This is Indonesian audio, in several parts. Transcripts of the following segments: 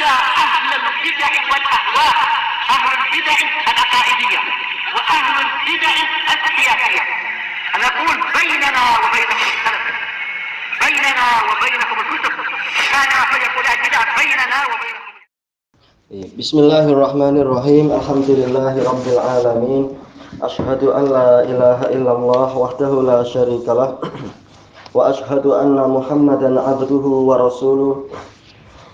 ada ahlul bid'ah wal ahwa, ahlul bid'ah al-aqaidiyah wa ahlul bid'ah al-siyasiyah. Ana aqul bainana wa bainakum as-salaf, bainana wa bainakum al-kutub, kana fayaqul al-bid'ah bainana wa bainakum. Bismillahirrahmanirrahim. Alhamdulillahirabbil alamin. Asyhadu an la ilaha illallah wahdahu la syarikalah wa asyhadu anna Muhammadan abduhu wa rasuluh.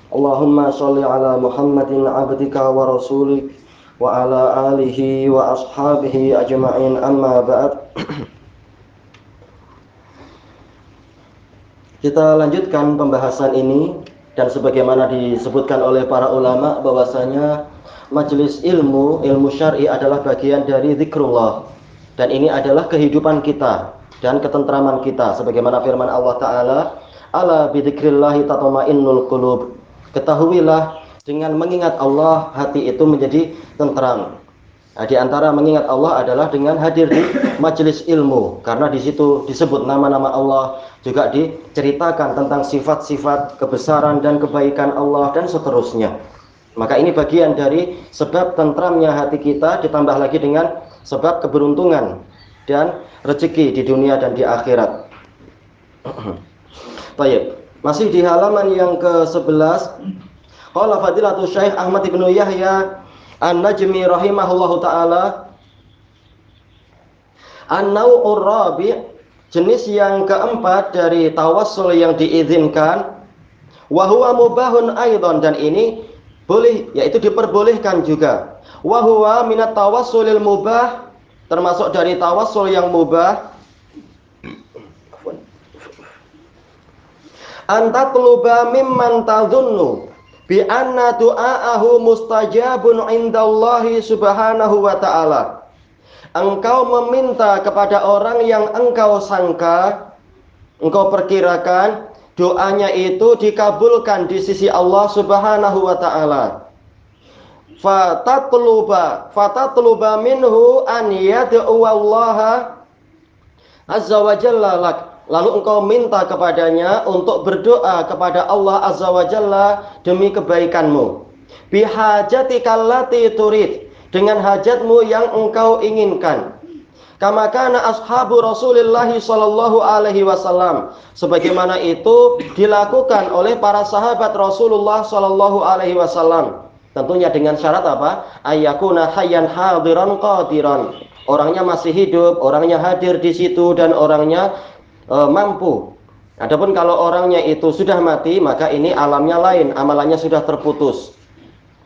Allahumma shalli ala Muhammadin abdika wa rasulik wa ala alihi wa ashabihi ajma'in, amma ba'd. Kita lanjutkan pembahasan ini. Dan sebagaimana disebutkan oleh para ulama bahwasanya majelis ilmu syar'i adalah bagian dari zikrullah, dan ini adalah kehidupan kita dan ketentraman kita, sebagaimana firman Allah Ta'ala, ala bidzikrillahi tatma'innul qulub. Ketahuilah, dengan mengingat Allah hati itu menjadi tentram. Nah, di antara mengingat Allah adalah dengan hadir di majelis ilmu, karena di situ disebut nama-nama Allah, juga diceritakan tentang sifat-sifat kebesaran dan kebaikan Allah dan seterusnya. Maka ini bagian dari sebab tentramnya hati kita, ditambah lagi dengan sebab keberuntungan dan rezeki di dunia dan di akhirat. Baik, masih di halaman yang ke-11. Qala Fadilatul Syekh Ahmad ibnu Yahya An-Najmi rahimahullahu ta'ala, an-naw'ur rabi', jenis yang keempat dari tawassul yang diizinkan, wa huwa mubahun aidan, dan ini boleh, yaitu diperbolehkan juga. Wa huwa minat tawassulil mubah, termasuk dari tawassul yang mubah. Antatluba mimman tadhunnu bi anna du'aahu mustajabun indallahi subhanahu wa ta'ala. Engkau meminta kepada orang yang engkau sangka, engkau perkirakan doanya itu dikabulkan di sisi Allah subhanahu wa ta'ala. Fatatluba minhu an yad'uwallaha azza wa jalla lak. Lalu engkau minta kepadanya untuk berdoa kepada Allah azza wa jalla demi kebaikanmu. Bihajatikal lati turid, dengan hajatmu yang engkau inginkan. Kama kana ashabu Rasulillah sallallahu alaihi wasallam, sebagaimana itu dilakukan oleh para sahabat Rasulullah sallallahu alaihi wasallam. Tentunya dengan syarat apa? Ayyakuna hayyan hadiran qadiran. Orangnya masih hidup, orangnya hadir di situ, dan orangnya mampu. Adapun kalau orangnya itu sudah mati, maka ini alamnya lain, amalannya sudah terputus.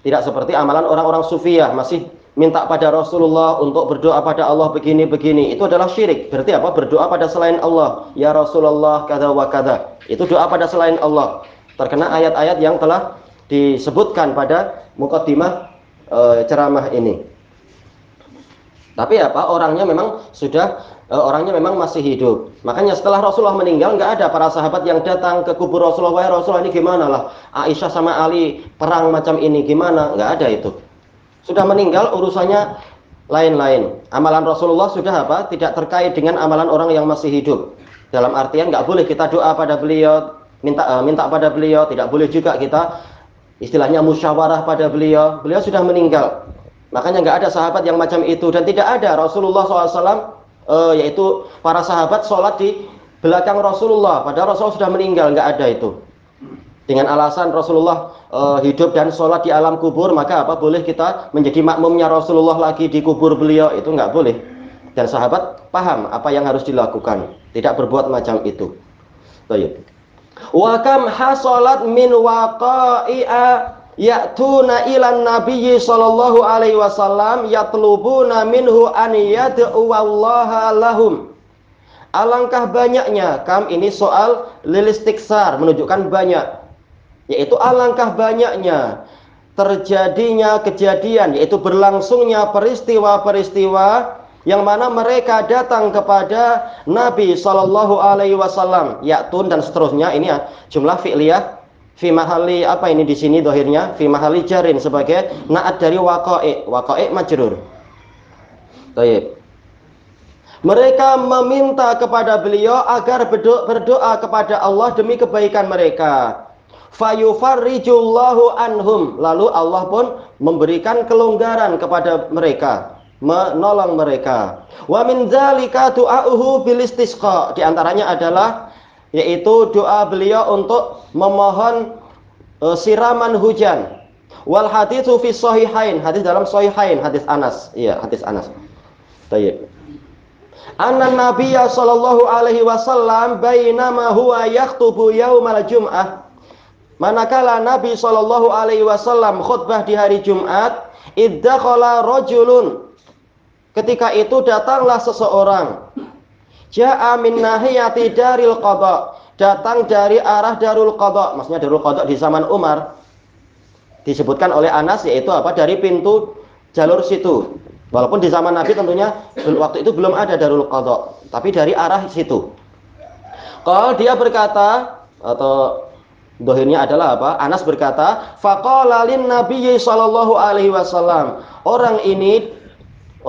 Tidak seperti amalan orang-orang sufiyah, masih minta pada Rasulullah untuk berdoa pada Allah begini-begini. Itu adalah syirik. Berarti apa? Berdoa pada selain Allah. Ya Rasulullah kada wa kada. Itu doa pada selain Allah. Terkena ayat-ayat yang telah disebutkan pada muqaddimah ceramah ini. Tapi apa? Orangnya memang masih hidup. Makanya setelah Rasulullah meninggal, nggak ada para sahabat yang datang ke kubur Rasulullah. Wahai Rasulullah, ini gimana lah? Aisyah sama Ali perang macam ini gimana? Nggak ada itu. Sudah meninggal, urusannya lain-lain. Amalan Rasulullah sudah apa? Tidak terkait dengan amalan orang yang masih hidup. Dalam artian nggak boleh kita doa pada beliau, minta pada beliau. Tidak boleh juga kita istilahnya musyawarah pada beliau. Beliau sudah meninggal. Makanya nggak ada sahabat yang macam itu, dan tidak ada Rasulullah SAW, yaitu para sahabat sholat di belakang Rasulullah, padahal Rasulullah sudah meninggal. Nggak ada itu. Dengan alasan Rasulullah hidup dan sholat di alam kubur, maka apa? Boleh kita menjadi makmumnya Rasulullah lagi di kubur beliau, itu nggak boleh. Dan sahabat paham apa yang harus dilakukan, tidak berbuat macam itu. Baik. Wa kam hasalat min waqa'i'a ya'tuna ilan nabiyyi sallallahu alaihi wasallam yatlubuna minhu an yad'uwallaha lahum. Alangkah banyaknya, kam ini soal lilistiktsar, menunjukkan banyak, yaitu alangkah banyaknya terjadinya kejadian, yaitu berlangsungnya peristiwa-peristiwa yang mana mereka datang kepada Nabi sallallahu alaihi wasallam, ya'tun dan seterusnya. Ini ya jumlah fi'liyah fi mahalli apa ini di sini dohirnya fi mahalli jarin sebagai naat dari waqa'i majrur. Baik. Mereka meminta kepada beliau agar berdoa kepada Allah demi kebaikan mereka. fayufarrijullahu anhum, lalu Allah pun memberikan kelonggaran kepada mereka, menolong mereka. Wa min dzalika du'auhu bil istisqa, di antaranya adalah yaitu doa beliau untuk memohon siraman hujan. Wal haditsu fi shahihain, hadis dalam shahihain, hadis Anas. Iya, hadis Anas. Baik. Anna Nabiyya sallallahu alaihi wasallam bainama huwa yakhutubu yaumal jum'ah. Manakala Nabi sallallahu alaihi wasallam khutbah di hari Jumat, iddakhala rajulun. Ketika itu datanglah seseorang. Ja'a min nahiyati daril qada, datang dari arah Darul Qada. Maksudnya Darul Qada di zaman Umar disebutkan oleh Anas, yaitu apa? Dari pintu jalur situ. Walaupun di zaman Nabi tentunya waktu itu belum ada Darul Qada, tapi dari arah situ. Kalau dia berkata, atau dohirnya adalah apa? Anas berkata, faqala lin nabiyyi sallallahu alaihi wasallam. Orang ini,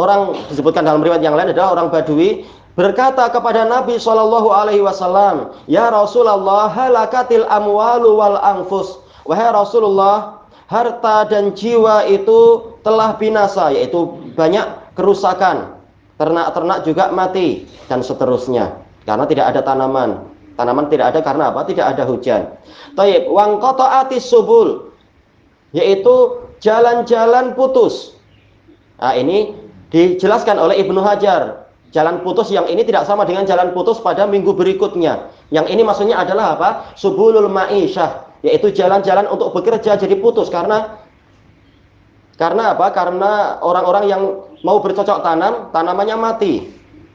orang disebutkan dalam riwayat yang lain adalah orang Badui, berkata kepada Nabi sallallahu alaihi wasallam, "Ya Rasulullah, halakatil amwalu wal anfus." Wahai Rasulullah, harta dan jiwa itu telah binasa, yaitu banyak kerusakan. Ternak-ternak juga mati dan seterusnya. Karena tidak ada tanaman. Tanaman tidak ada karena apa? Tidak ada hujan. Taib, wang qata'atis subul, yaitu jalan-jalan putus. Nah, ini dijelaskan oleh Ibnu Hajar. Jalan putus yang ini tidak sama dengan jalan putus pada minggu berikutnya. Yang ini maksudnya adalah apa? Subulul ma'isyah, yaitu jalan-jalan untuk bekerja jadi putus karena apa? Karena orang-orang yang mau bercocok tanam, tanamannya mati.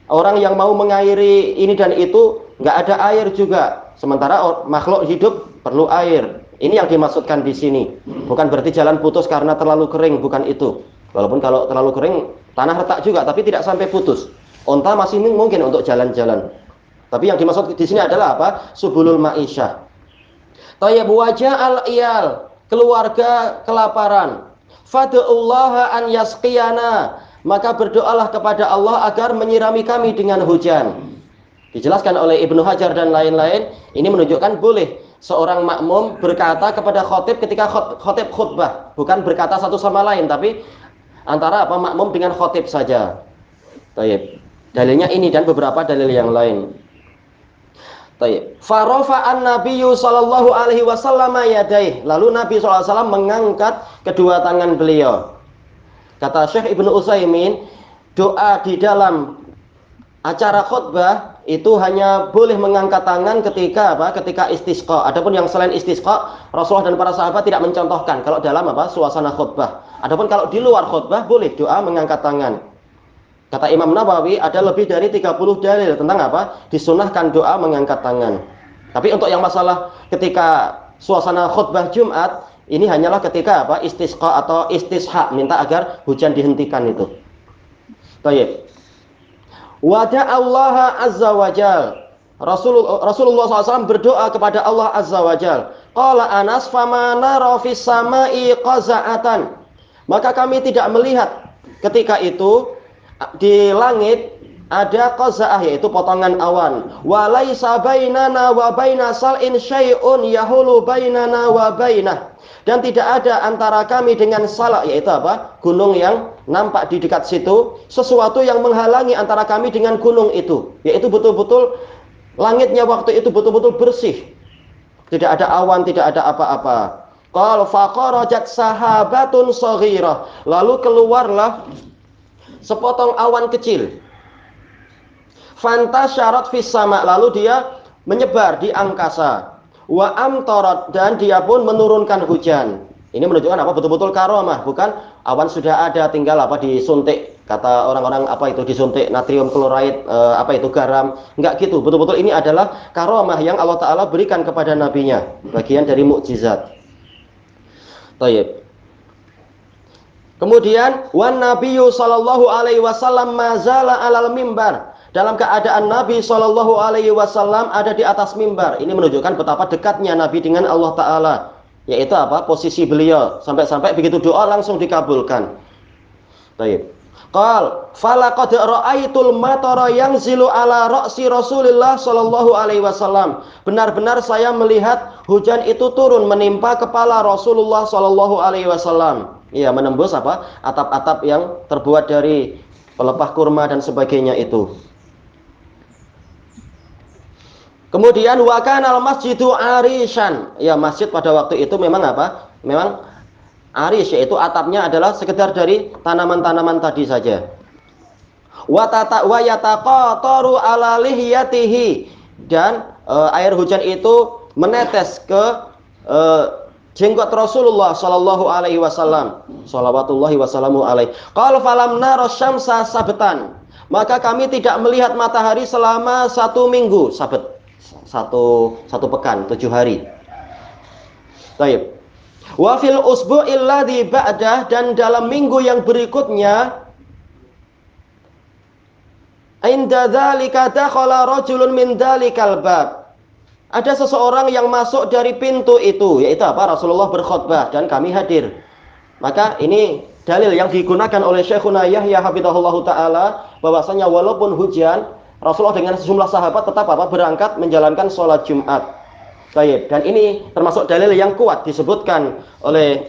Orang yang mau mengairi ini dan itu, nggak ada air juga. Sementara makhluk hidup perlu air. Ini yang dimaksudkan di sini. Bukan berarti jalan putus karena terlalu kering, bukan itu. Walaupun kalau terlalu kering, tanah retak juga, tapi tidak sampai putus. Onta masih mungkin untuk jalan-jalan. Tapi yang dimaksud di sini adalah apa? Subulul ma'isyah. Tayyib wajah al-iyal, keluarga kelaparan. Fad'ullaha an yasqiyana, maka berdoalah kepada Allah agar menyirami kami dengan hujan. Dijelaskan oleh Ibnu Hajar dan lain-lain, ini menunjukkan boleh seorang makmum berkata kepada khotib ketika khotib khutbah, bukan berkata satu sama lain, tapi antara apa makmum dengan khotib saja. Tayyib. Dalilnya ini dan beberapa dalil yang lain. Tayyib. Farafa'an Nabiyyu sallallahu alaihi wasallam yadayh. Lalu Nabi sallallahu alaihi wasallam mengangkat kedua tangan beliau. Kata Syekh Ibnu Utsaimin, doa di dalam acara khutbah itu hanya boleh mengangkat tangan ketika apa? Ketika istisqa. Adapun yang selain istisqa, Rasulullah dan para sahabat tidak mencontohkan kalau dalam apa? Suasana khutbah. Adapun kalau di luar khutbah boleh doa mengangkat tangan. Kata Imam Nawawi ada lebih dari 30 dalil tentang apa? Disunahkan doa mengangkat tangan. Tapi untuk yang masalah ketika suasana khutbah Jumat, ini hanyalah ketika apa? Istisqa atau istisha, minta agar hujan dihentikan itu. Baik. Wada Allah azza wajal. Rasulullah SAW berdoa kepada Allah azza wajal. Qala Anas famana rafis samai qaza'atan. Maka kami tidak melihat ketika itu di langit ada qaza'ah, yaitu potongan awan. Wa laisa bainana wa baina sal'in syai'un yahulu bainana wa bainah. Dan tidak ada antara kami dengan Salak, yaitu apa? Gunung yang nampak di dekat situ, sesuatu yang menghalangi antara kami dengan gunung itu, yaitu betul-betul langitnya waktu itu betul-betul bersih. Tidak ada awan, tidak ada apa-apa. Qal faqarajat sahabatun shaghirah. Lalu keluarlah sepotong awan kecil. Fantasyarat fis sama, lalu dia menyebar di angkasa. Wa amtarat, dan dia pun menurunkan hujan. Ini menunjukkan apa? Betul-betul karomah, bukan awan sudah ada tinggal apa disuntik. Kata orang-orang apa itu disuntik natrium kloride, apa itu garam. Enggak gitu. Betul-betul ini adalah karomah yang Allah Ta'ala berikan kepada nabinya, bagian dari mukjizat. Tayyib. Kemudian wan nabiyyu sallallahu alaihi wasallam mazala alal mimbar. Dalam keadaan Nabi sallallahu alaihi wasallam ada di atas mimbar. Ini menunjukkan betapa dekatnya Nabi dengan Allah Ta'ala. Yaitu apa? Posisi beliau. Sampai-sampai begitu doa langsung dikabulkan. Baik. Qal falaqad ra'aitul matara yanzilu ala ra'si Rasulillah sallallahu alaihi wasallam. Benar-benar saya melihat hujan itu turun menimpa kepala Rasulullah sallallahu alaihi wasallam. Iya, menembus apa? Atap-atap yang terbuat dari pelepah kurma dan sebagainya itu. Kemudian wa kanal masjidu arishan. Ya, masjid pada waktu itu memang apa? Memang aris, yaitu atapnya adalah sekedar dari tanaman-tanaman tadi saja. Wa yataqataru ala lihiyatihi, dan air hujan itu menetes ke jenggot Rasulullah sallallahu alaihi wasallam. Shalawatullahi wasallamu alaihi. Qala falam nara syamsa sabtan. Maka kami tidak melihat matahari selama 1 minggu, sabat. Satu pekan, 7 hari. Baik. Wa fil usbu'il ladzi ba'dah, dan dalam minggu yang berikutnya, inda dzalika dakhala rajulun min dzalikal bab. Ada seseorang yang masuk dari pintu itu, yaitu apa? Rasulullah berkhutbah dan kami hadir. Maka ini dalil yang digunakan oleh Syekhuna Yahya hafizahullahu taala, bahwasanya walaupun hujan, Rasulullah dengan sejumlah sahabat tetap apa? Berangkat menjalankan sholat Jumat. Baik, dan ini termasuk dalil yang kuat disebutkan oleh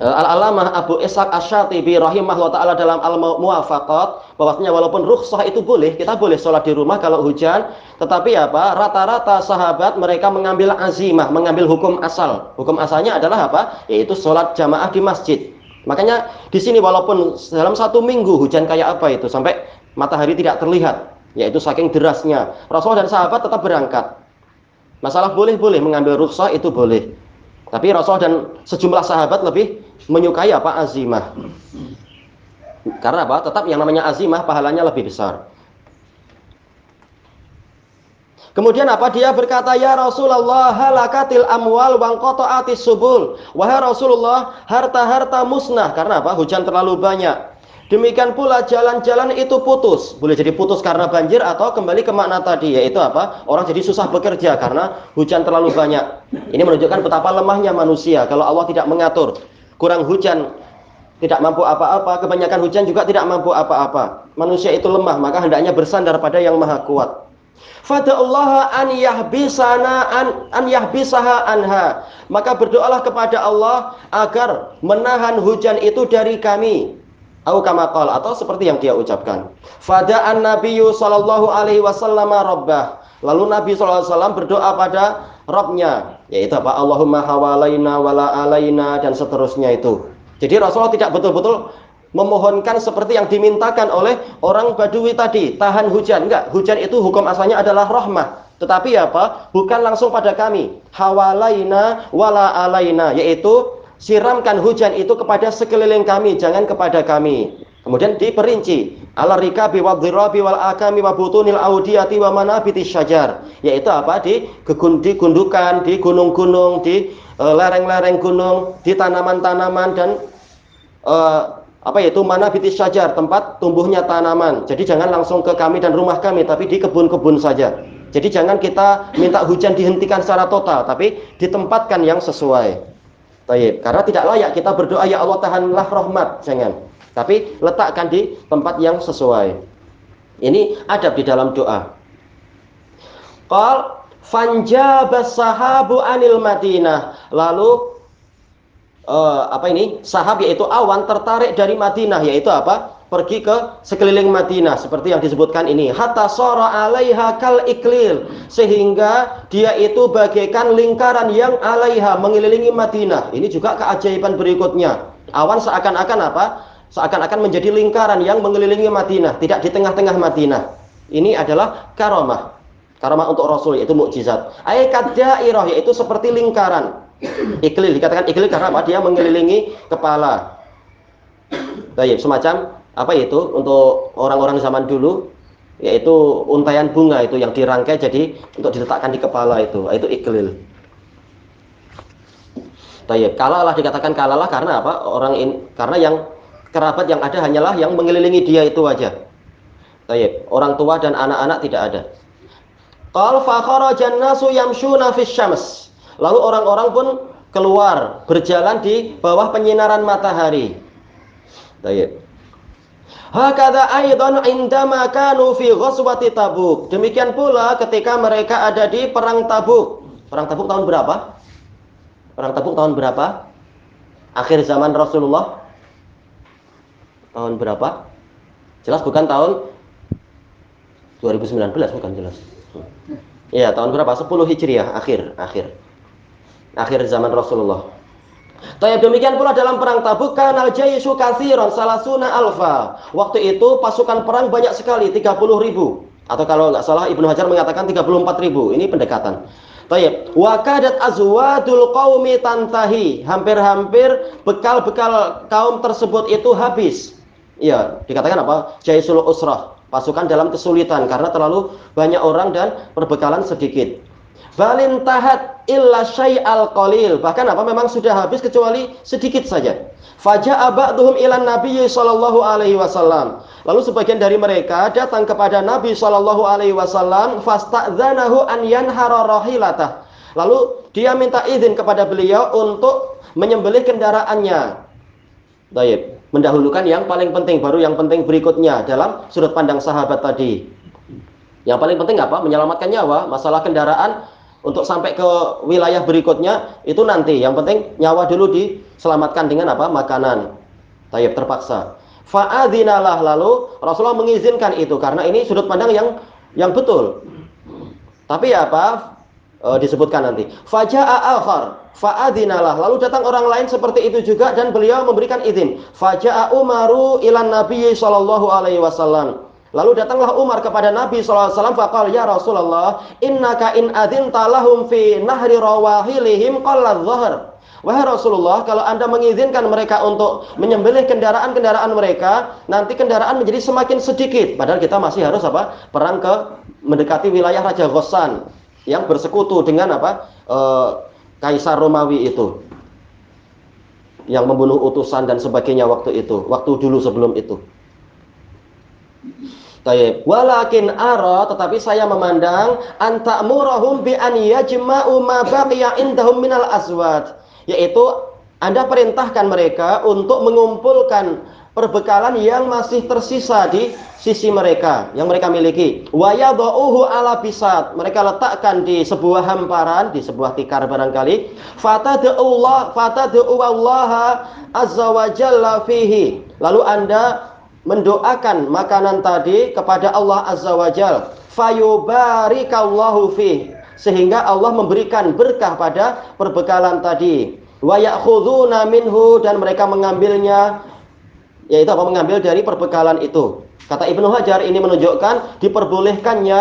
Al-Alamah Abu Ishaq Asy-Syatibi rahimahullah ta'ala dalam Al-Muwafaqat, bahwasanya walaupun rukhsah itu boleh, kita boleh sholat di rumah kalau hujan, tetapi apa? Rata-rata sahabat mereka mengambil azimah, mengambil hukum asal. Hukum asalnya adalah apa? Yaitu sholat jamaah di masjid. Makanya di sini walaupun dalam 1 minggu hujan kayak apa itu, sampai matahari tidak terlihat, yaitu saking derasnya, Rasulullah dan sahabat tetap berangkat. Masalah boleh-boleh mengambil rukhsah itu boleh. Tapi Rasul dan sejumlah sahabat lebih menyukai apa? Azimah. Karena apa? Tetap yang namanya azimah pahalanya lebih besar. Kemudian apa? Dia berkata, ya Rasulullah, halakatil amwal wangqata'atis subul. Wahai Rasulullah, harta-harta musnah. Karena apa? Hujan terlalu banyak. Demikian pula jalan-jalan itu putus. Boleh jadi putus karena banjir atau kembali ke makna tadi, yaitu apa? Orang jadi susah bekerja karena hujan terlalu banyak. Ini menunjukkan betapa lemahnya manusia kalau Allah tidak mengatur. Kurang hujan tidak mampu apa-apa, kebanyakan hujan juga tidak mampu apa-apa. Manusia itu lemah, maka hendaknya bersandar pada yang maha kuat. Fada'ullaha an yahbisaha anha. Maka berdoalah kepada Allah agar menahan hujan itu dari kami. Au kama qala, atau seperti yang dia ucapkan. Fada'an nabiyyu sallallahu alaihi wasallam rabbah. Lalu Nabi sallallahu alaihi wasallam berdoa pada Rabbnya, yaitu apa? Allahumma hawalaina wala alaina, dan seterusnya itu. Jadi Rasulullah tidak betul-betul memohonkan seperti yang dimintakan oleh orang Badui tadi, tahan hujan. Enggak, hujan itu hukum asalnya adalah rahmah. Tetapi apa? Bukan langsung pada kami. Hawalaina wala alaina, yaitu siramkan hujan itu kepada sekeliling kami, jangan kepada kami. Kemudian diperinci, ala rikabi wadhirabi wal akami wa butunil audiyati wa manabitis syajar, yaitu apa? Di gundukan, di gunung-gunung, di lereng-lereng gunung, di tanaman-tanaman, dan apa yaitu manabitis syajar, tempat tumbuhnya tanaman. Jadi jangan langsung ke kami dan rumah kami, tapi di kebun-kebun saja. Jadi jangan kita minta hujan dihentikan secara total, tapi ditempatkan yang sesuai. Baik, karena tidak layak kita berdoa ya Allah tahanlah rahmat, jangan. Tapi letakkan di tempat yang sesuai. Ini adab di dalam doa. Qal fanjabas sahabu anil Madinah. Lalu sahab yaitu awan tertarik dari Madinah, yaitu apa? Pergi ke sekeliling Madinah seperti yang disebutkan ini. Hatta sara 'alaiha kal iklil, sehingga dia itu bagaikan lingkaran yang 'alaiha mengelilingi Madinah. Ini juga keajaiban berikutnya. Awan seakan-akan apa? Seakan-akan menjadi lingkaran yang mengelilingi Madinah, tidak di tengah-tengah Madinah. Ini adalah karamah. Karamah untuk Rasul, yaitu mukjizat. Ayat dairah, yaitu seperti lingkaran. Iklil, dikatakan iklil karena apa? Dia mengelilingi kepala. Baik, semacam apa itu untuk orang-orang zaman dulu, yaitu untaian bunga itu yang dirangkai jadi untuk diletakkan di kepala itu iklil. Baik, kalalah dikatakan kalalah karena apa? Karena yang kerabat yang ada hanyalah yang mengelilingi dia itu aja. Baik, orang tua dan anak-anak tidak ada. Qal fa kharajan nasu yamshuna fis syams. Lalu orang-orang pun keluar berjalan di bawah penyinaran matahari. Baik. Hakadha aidan indama kanu fi ghazwati Tabuk. Demikian pula ketika mereka ada di perang Tabuk. Perang Tabuk tahun berapa? Perang Tabuk tahun berapa? Akhir zaman Rasulullah. Tahun berapa? Jelas bukan tahun 2019, bukan jelas. Ya, tahun berapa? 10 Hijriah, akhir zaman Rasulullah. Tayyib, demikian pula dalam perang Tabuk, kanal jaisyu katsiran salasuna alfa. Waktu itu pasukan perang banyak sekali, 30.000. Atau kalau nggak salah Ibnu Hajar mengatakan 34.000. Ini pendekatan. Tayyib, wa kadat azwadul qaumi tantahi. Hampir-hampir bekal-bekal kaum tersebut itu habis. Iya, dikatakan apa? Jaisul usrah, pasukan dalam kesulitan karena terlalu banyak orang dan perbekalan sedikit. Balin tahat illa syai'al qalil, bahkan apa memang sudah habis kecuali sedikit saja. Faja'a ba'duhum ilan nabiyyi sallallahu alaihi wasallam. Lalu sebagian dari mereka datang kepada Nabi sallallahu alaihi wasallam, fasta'dzanahu an yanhara rahilatah. Lalu dia minta izin kepada beliau untuk menyembelih kendaraannya. Baik, mendahulukan yang paling penting, baru yang penting berikutnya dalam sudut pandang sahabat tadi. Yang paling penting apa? Menyelamatkan nyawa. Masalah kendaraan untuk sampai ke wilayah berikutnya itu nanti. Yang penting nyawa dulu diselamatkan dengan apa? Makanan. Tayyib, terpaksa. Fa'adzinalah, lalu Rasulullah mengizinkan itu karena ini sudut pandang yang betul. Tapi apa? Disebutkan nanti. Faja'a akhar fa'adzinalah, lalu datang orang lain seperti itu juga dan beliau memberikan izin. Faja'a Umaru ilan Nabi sallallahu alaihi wasallam. Lalu datanglah Umar kepada Nabi SAW, faqala ya Rasulullah, innaka in adzinta lahum fi nahri rawahilihim qalla adh-dhahr. Wahai Rasulullah, kalau Anda mengizinkan mereka untuk menyembelih kendaraan-kendaraan mereka, nanti kendaraan menjadi semakin sedikit. Padahal kita masih harus apa? Perang mendekati wilayah Raja Ghassan yang bersekutu dengan apa? Kaisar Romawi itu. Yang membunuh utusan dan sebagainya waktu itu, waktu dulu sebelum itu. Tayyib. Walakin ara, tetapi saya memandang anta'murahum bi an yajma'u ma baqiya indahum minal azwaj, yaitu Anda perintahkan mereka untuk mengumpulkan perbekalan yang masih tersisa di sisi mereka yang mereka miliki. Wa yadauhu ala bisat, mereka letakkan di sebuah hamparan, di sebuah tikar barangkali. Fatad'u Allah azza wa jalla fihi, lalu Anda mendoakan makanan tadi kepada Allah Azza wa Jal, fayubarikallahu fih, sehingga Allah memberikan berkah pada perbekalan tadi. Wa ya'khuduna minhu, dan mereka mengambilnya, yaitu apa? Mengambil dari perbekalan itu. Kata Ibnu Hajar, ini menunjukkan diperbolehkannya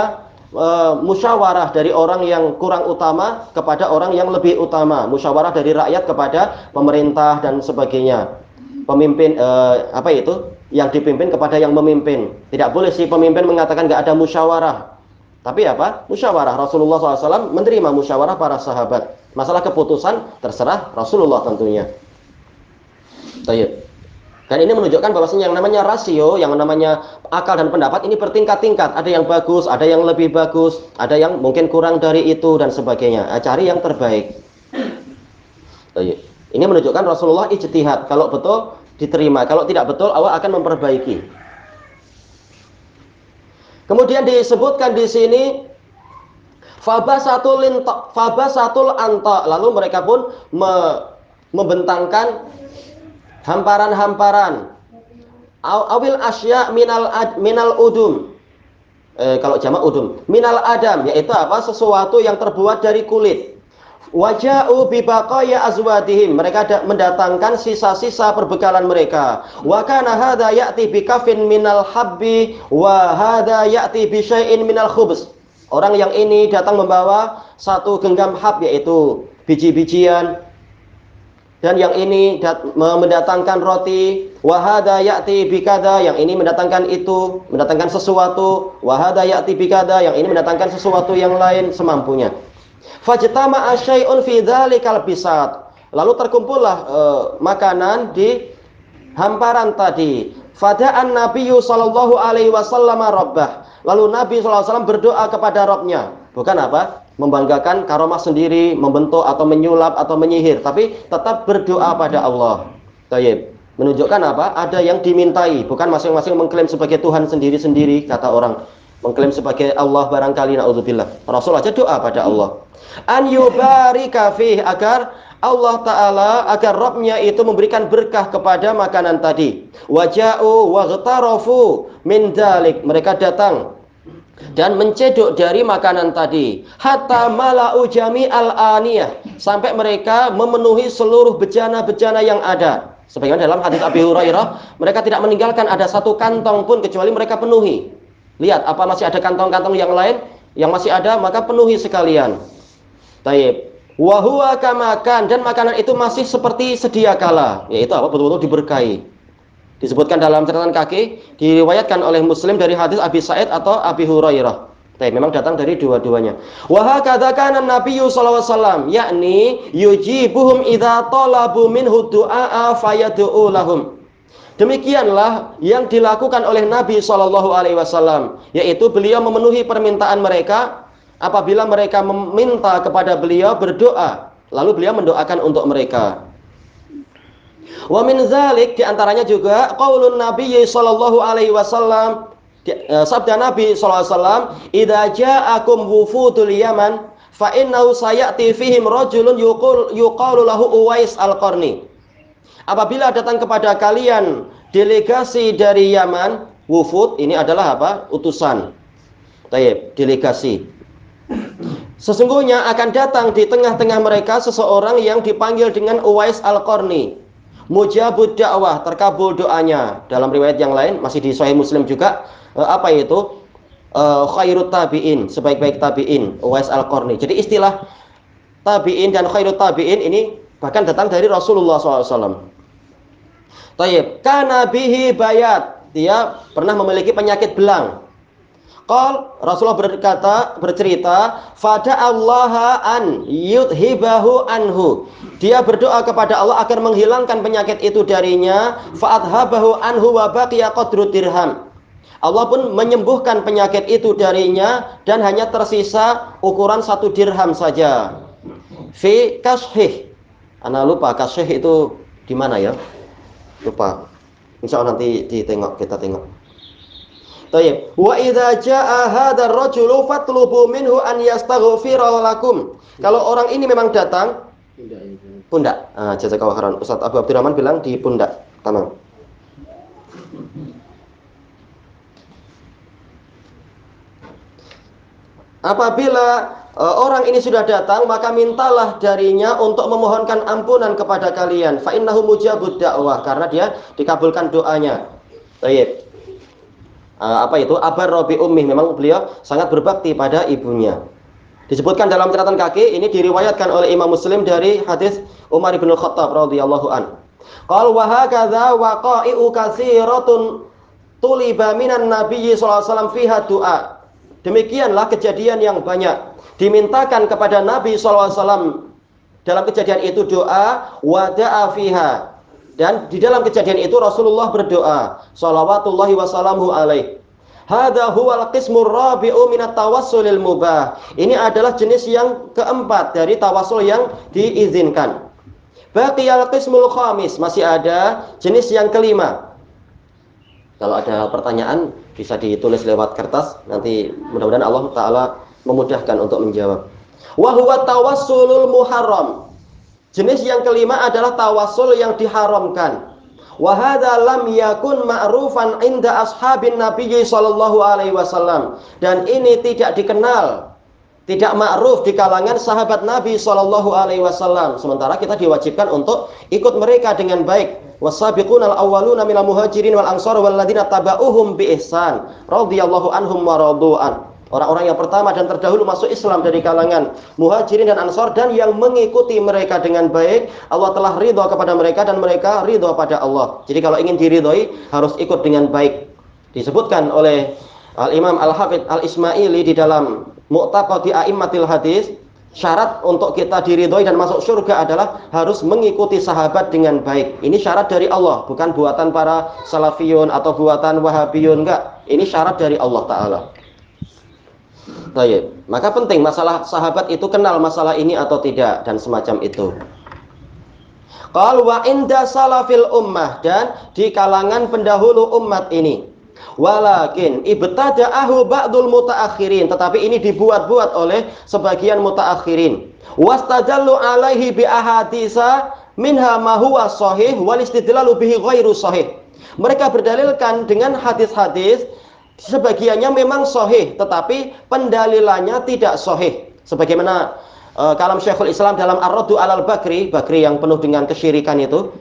musyawarah dari orang yang kurang utama kepada orang yang lebih utama, musyawarah dari rakyat kepada pemerintah dan sebagainya. Pemimpin apa itu? Yang dipimpin kepada yang memimpin. Tidak boleh si pemimpin mengatakan nggak ada musyawarah. Tapi apa? Musyawarah. Rasulullah SAW menerima musyawarah para sahabat. Masalah keputusan terserah Rasulullah tentunya. Tayyib. Dan ini menunjukkan bahwasanya yang namanya rasio, yang namanya akal dan pendapat ini bertingkat-tingkat. Ada yang bagus, ada yang lebih bagus, ada yang mungkin kurang dari itu dan sebagainya. Cari yang terbaik. Tayyib. Ini menunjukkan Rasulullah ijtihad. Kalau betul diterima, kalau tidak betul Allah akan memperbaiki. Kemudian disebutkan di sini fabasatul anta, lalu mereka pun membentangkan hamparan-hamparan. Awil asya minal udum. Kalau jamak udum, minal adam, yaitu apa? Sesuatu yang terbuat dari kulit. Waja'u bi baqaya azwadihim, mereka mendatangkan sisa-sisa perbekalan mereka. Wa kana hadza ya'ti bi kafin minal habbi wa hadza ya'ti bi syai'in minal khubz. Orang yang ini datang membawa satu genggam hab, yaitu biji-bijian, dan yang ini mendatangkan roti. Wa hadza ya'ti bi kadza, yang ini mendatangkan itu, mendatangkan sesuatu. Wa hadza ya'ti bi kadza, yang ini mendatangkan sesuatu yang lain semampunya. Fajtama'a syai'un fi dzalikal bisat, lalu terkumpullah makanan di hamparan tadi. Fada'an Nabiyyu sallallahu alaihi wasallam rabbah, lalu Nabi sallallahu alaihi wasallam berdoa kepada Rabbnya. Bukan apa? Membanggakan karomah sendiri, membentuk atau menyulap atau menyihir, tapi tetap berdoa pada Allah. Tayyib. Menunjukkan apa? Ada yang dimintai, bukan masing-masing mengklaim sebagai Tuhan sendiri-sendiri, kata orang. Mengklaim sebagai Allah barangkali, naudzubillah. Rasul aja doa pada Allah. An yubarika fih, agar Allah Ta'ala, agar Rabbnya itu memberikan berkah kepada makanan tadi. Waja'u waghtarafu min dalik. Mereka datang dan mencedok dari makanan tadi. Hatta mala'u jami'al aniyah. Sampai mereka memenuhi seluruh bejana-bejana yang ada. Sebagaimana dalam hadis Abi Hurairah, mereka tidak meninggalkan ada satu kantong pun kecuali mereka penuhi. Lihat, apa masih ada kantong-kantong yang lain? Yang masih ada, maka penuhi sekalian. Taib. Wa huwa kamakan, dan makanan itu masih seperti sedia kala, yaitu apa? Betul-betul diberkahi. Disebutkan dalam catatan kaki, diriwayatkan oleh Muslim dari hadis Abi Sa'id atau Abi Hurairah. Taib, memang datang dari dua-duanya. Wa hakadza kana Nabiyyu sallallahu alaihi wasallam, yakni yujibuhum idza talabu minhu du'a fayad'u lahum. Demikianlah yang dilakukan oleh Nabi sallallahu alaihi wasallam, yaitu beliau memenuhi permintaan mereka. Apabila mereka meminta kepada beliau, berdoa, lalu beliau mendoakan untuk mereka. Wa min zalik, diantaranya juga qaulun Nabi sallallahu alaihi wasallam, sabda Nabi sallallahu alaihi wasallam, idza ja'akum wufudul Yaman fa innahu sayati fihim rajulun yuqalu lahu Uwais al-Qarni. Apabila datang kepada kalian delegasi dari Yaman, wufud ini adalah apa? Utusan. Taib, delegasi. Sesungguhnya akan datang di tengah-tengah mereka seseorang yang dipanggil dengan Uwais al-Qarni. Mujabud da'wah, terkabul doanya. Dalam riwayat yang lain, masih di Sahih Muslim juga, apa itu? Khairut tabi'in, sebaik-baik tabi'in, Uwais al-Qarni. Jadi istilah tabi'in dan khairut tabi'in ini bahkan datang dari Rasulullah SAW. Tayyib, kana bihi bayat, dia pernah memiliki penyakit belang. Rasulullah bercerita, fada Allah an yudhibahu anhu. Dia berdoa kepada Allah agar menghilangkan penyakit itu darinya. Fa'adhabahu anhu wa baqiya qadru dirham. Allah pun menyembuhkan penyakit itu darinya dan hanya tersisa ukuran 1 dirham saja. Fi kashih. Ana lupa kashih itu di mana ya? Lupa. Insya Allah nanti kita tengok. Tayyib. Wa idza jaa hadzal rajulu fatlubu minhu an yastaghfira lakum. Kalau orang ini memang datang pundak. Jazakallahu khairan. Ustaz Abu Abdurrahman bilang di pundak. Tamam. Apabila orang ini sudah datang, maka mintalah darinya untuk memohonkan ampunan kepada kalian. Fa innahu mujabud da'wah, karena dia dikabulkan doanya. Tayyib. Apa itu? Abar Robi Ummih, memang beliau sangat berbakti pada ibunya. Disebutkan dalam catatan kaki, ini diriwayatkan oleh Imam Muslim dari hadis Umar bin Khattab radhiyallahu an. Qal wa hakadza waqa'i'u katsiratun tuliba minan nabiyyi sallallahu alaihi wasallam fiha du'a. Demikianlah kejadian yang banyak dimintakan kepada Nabi sallallahu alaihi wasallam, dalam kejadian itu doa, wa da'a fiha. Dan di dalam kejadian itu Rasulullah berdoa, shalawatullahi wassalamu alaih. Hadza huwal qismur rabi'u minat tawassulil mubah. Ini adalah jenis yang keempat dari tawassul yang diizinkan. Baqiyal qismul khamis, masih ada jenis yang kelima. Kalau ada pertanyaan bisa ditulis lewat kertas, nanti mudah-mudahan Allah Ta'ala memudahkan untuk menjawab. Wa huwa tawassulul muharram. Jenis yang kelima adalah tawassul yang diharamkan. Wa hadza lam yakun ma'rufan inda ashabin Nabi sallallahu alaihi wasallam. Dan ini tidak dikenal, tidak ma'ruf di kalangan sahabat Nabi sallallahu alaihi wasallam. Sementara kita diwajibkan untuk ikut mereka dengan baik. Wasabiqunal awwaluna minal muhajirin wal ansar wal ladzina tabauhum bi ihsan radhiyallahu anhum wa radu'an. Orang-orang yang pertama dan terdahulu masuk Islam dari kalangan muhajirin dan ansar, dan yang mengikuti mereka dengan baik, Allah telah ridha kepada mereka dan mereka ridha pada Allah. Jadi kalau ingin diridhoi harus ikut dengan baik. Disebutkan oleh Al-Imam Al-Hafidz Al-Ismaili di dalam Mu'taqadi A'immatil Hadis, syarat untuk kita diridhoi dan masuk surga adalah harus mengikuti sahabat dengan baik. Ini syarat dari Allah, bukan buatan para salafiyun atau buatan wahabiyun, enggak. Ini syarat dari Allah Ta'ala. Baik, maka penting masalah sahabat itu kenal masalah ini atau tidak dan semacam itu. Qal wa inda salafil ummah, dan di kalangan pendahulu umat ini. Walakin ibtada'ahu ba'dul mutaakhirin, tetapi ini dibuat-buat oleh sebagian mutaakhirin. Wastadallu alaihi bi ahaditsa minha ma huwa sahih wal istidlalu bihi ghairu sahih. Mereka berdalilkan dengan hadis-hadis, sebagiannya memang sahih tetapi pendalilannya tidak sahih. Sebagaimana kalam Syekhul Islam dalam Ar-Raddu 'alal Bakri, Bakri yang penuh dengan kesyirikan itu,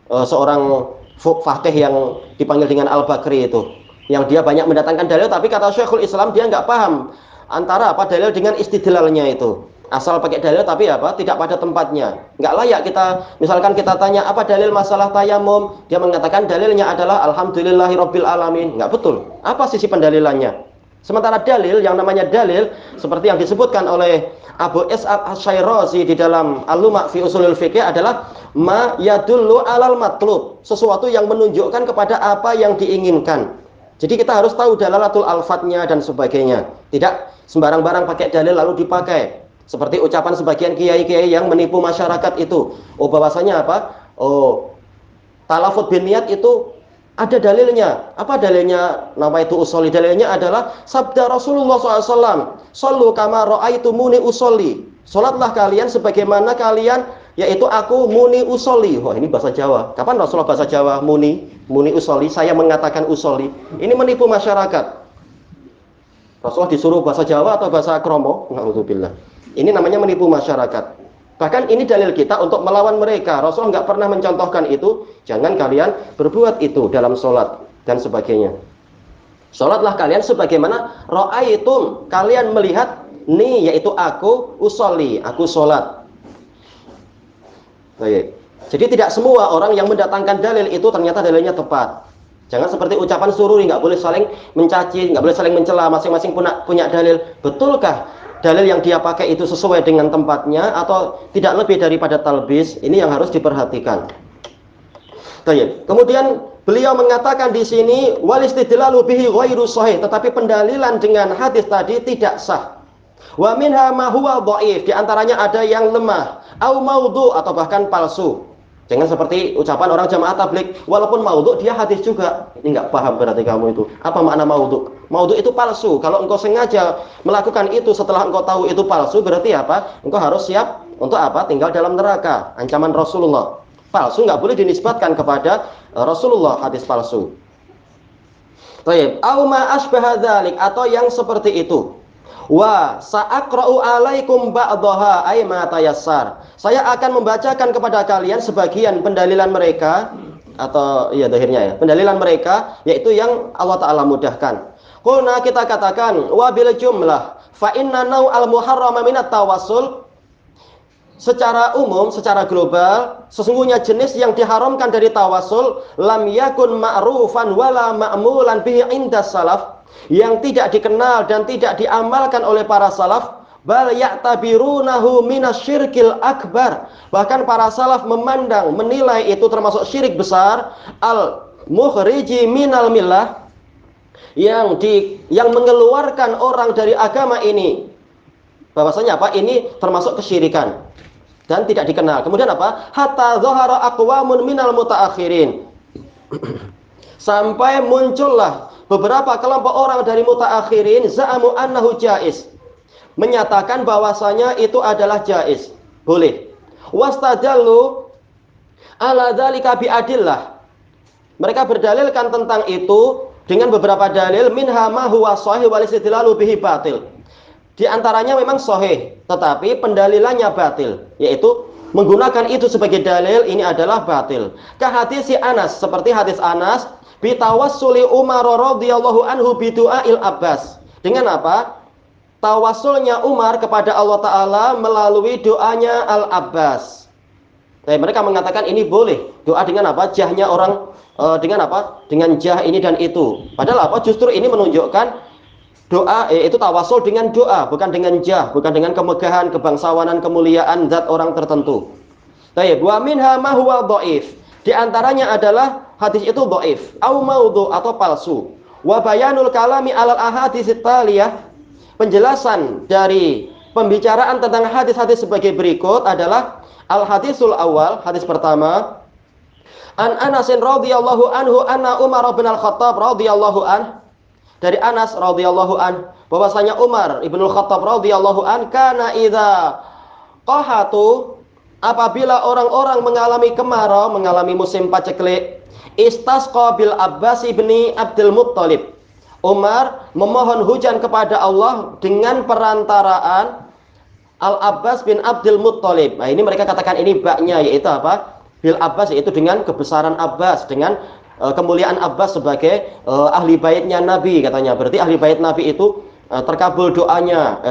seorang faqih yang dipanggil dengan Al-Bakri itu, yang dia banyak mendatangkan dalil, tapi kata Syekhul Islam dia nggak paham antara apa dalil dengan istidlalnya itu. Asal pakai dalil tapi apa tidak pada tempatnya. Nggak layak kita, misalkan kita tanya apa dalil masalah tayamum, dia mengatakan dalilnya adalah alhamdulillahirabbil alamin. Nggak betul. Apa sisi pendalilannya? Sementara dalil, yang namanya dalil seperti yang disebutkan oleh Abu Ishaq Asy-Syirazi di dalam Al-Luma' fi Ushulil Fiqh adalah ma yadullu 'alal matlub, sesuatu yang menunjukkan kepada apa yang diinginkan. Jadi kita harus tahu dalalatul alfatnya dan sebagainya. Tidak sembarang barang pakai dalil lalu dipakai. Seperti ucapan sebagian kiai-kiai yang menipu masyarakat itu. Oh, bahwasanya apa? Oh, talafut bin niat itu ada dalilnya. Apa dalilnya? Nama itu usolli. Dalilnya adalah sabda Rasulullah SAW. Sallu kama ra'aitumuni usolli. Salatlah kalian sebagaimana kalian, yaitu aku muni usolli. Wah, ini bahasa Jawa. Kapan Rasulullah bahasa Jawa muni usolli? Saya mengatakan usolli. Ini menipu masyarakat. Rasulullah disuruh bahasa Jawa atau bahasa Kromo? Na'udzubillah. Ini namanya menipu masyarakat. Bahkan ini dalil kita untuk melawan mereka. Rasulullah nggak pernah mencontohkan itu. Jangan kalian berbuat itu dalam sholat dan sebagainya. Sholatlah kalian sebagaimana ra'aitum, kalian melihat ni, yaitu aku usolli, aku sholat. Baik. Jadi tidak semua orang yang mendatangkan dalil itu ternyata dalilnya tepat. Jangan seperti ucapan sururi, nggak boleh saling mencaci, nggak boleh saling mencela, masing-masing punya dalil. Betulkah dalil yang dia pakai itu sesuai dengan tempatnya atau tidak lebih daripada talbis? Ini yang harus diperhatikan. Baik. Kemudian beliau mengatakan di sini wal istidlalu bihi ghairu sahih, tetapi pendalilan dengan hadis tadi tidak sah. Wa minha ma huwa dhaif, di antaranya ada yang lemah, au maudhu, atau bahkan palsu. Jangan seperti ucapan orang jamaah tabligh, walaupun maudhu dia hadis juga. Ini enggak paham berarti kamu itu. Apa makna maudhu? Maudhu itu palsu. Kalau engkau sengaja melakukan itu setelah engkau tahu itu palsu, berarti apa? Engkau harus siap untuk apa? Tinggal dalam neraka. Ancaman Rasulullah. Palsu enggak boleh dinisbatkan kepada Rasulullah, hadis palsu. Baik, au ma asbaha dzalik, atau yang seperti itu. Wa sa'aqra'u 'alaikum ba'daha ay ma tayassar. Saya akan membacakan kepada kalian sebagian pendalilan mereka, atau ya zahirnya ya, pendalilan mereka yaitu yang Allah Taala mudahkan. Qulna, kita katakan wa bil jumlah fa inna nau al muharrama minat tawassul. Secara umum, secara global, sesungguhnya jenis yang diharamkan dari tawasul lam yakun ma'rufan wala ma'mulan bihi inda salaf, yang tidak dikenal dan tidak diamalkan oleh para salaf, bal ya'tabirunahu minasyirkil akbar. Bahkan para salaf memandang, menilai itu termasuk syirik besar, al mukhriji minal millah, yang mengeluarkan orang dari agama ini. Bahwasanya apa? Ini termasuk kesyirikan dan tidak dikenal. Kemudian apa? Hatta zahara aqwamun minal mutaakhirin. Sampai muncullah beberapa kelompok orang dari mutaakhirin za'amu annahu jaiz, menyatakan bahwasanya itu adalah jaiz, boleh. Wastadallu ala dzalika bi adillah. Mereka berdalilkan tentang itu dengan beberapa dalil, minha ma huwa shahih wal istidlalu bihi batil. Di antaranya memang sahih, tetapi pendalilannya batil, yaitu menggunakan itu sebagai dalil ini adalah batil. Ka hadis Anas, seperti hadis Anas, bi tawassuli Umar radhiyallahu anhu bi du'ail Abbas. Dengan apa? Tawassulnya Umar kepada Allah Ta'ala melalui doanya Al-Abbas. Mereka mengatakan ini boleh. Doa dengan apa? Jahnya orang, dengan apa? Dengan jah ini dan itu. Padahal apa? Justru ini menunjukkan doa, itu tawasul dengan doa, bukan dengan jah, bukan dengan kemegahan, kebangsawanan, kemuliaan zat orang tertentu. Baik, wa minha ma huwa dhaif. Di antaranya adalah hadis itu dhaif, au maudhu, atau palsu. Wa bayanul kalami alal ahadits taliyah. Penjelasan dari pembicaraan tentang hadis-hadis sebagai berikut adalah al-hadisul awal, hadis pertama. An Anasin radhiyallahu anhu anna Umar bin Al-Khattab radhiyallahu an, dari Anas radhiyallahu an bahwasanya Umar ibnu Khattab radhiyallahu an kana idza qahatu, apabila orang-orang mengalami kemarau, mengalami musim paceklik, istasqa bil Abbas ibni Abdul Muttalib, Umar memohon hujan kepada Allah dengan perantaraan Al-Abbas bin Abdul Muttalib. Nah, ini mereka katakan ini baknya, yaitu apa? Bil Abbas, yaitu dengan kebesaran Abbas, dengan kemuliaan Abbas sebagai ahli baitnya Nabi katanya. Berarti ahli bait Nabi itu terkabul doanya,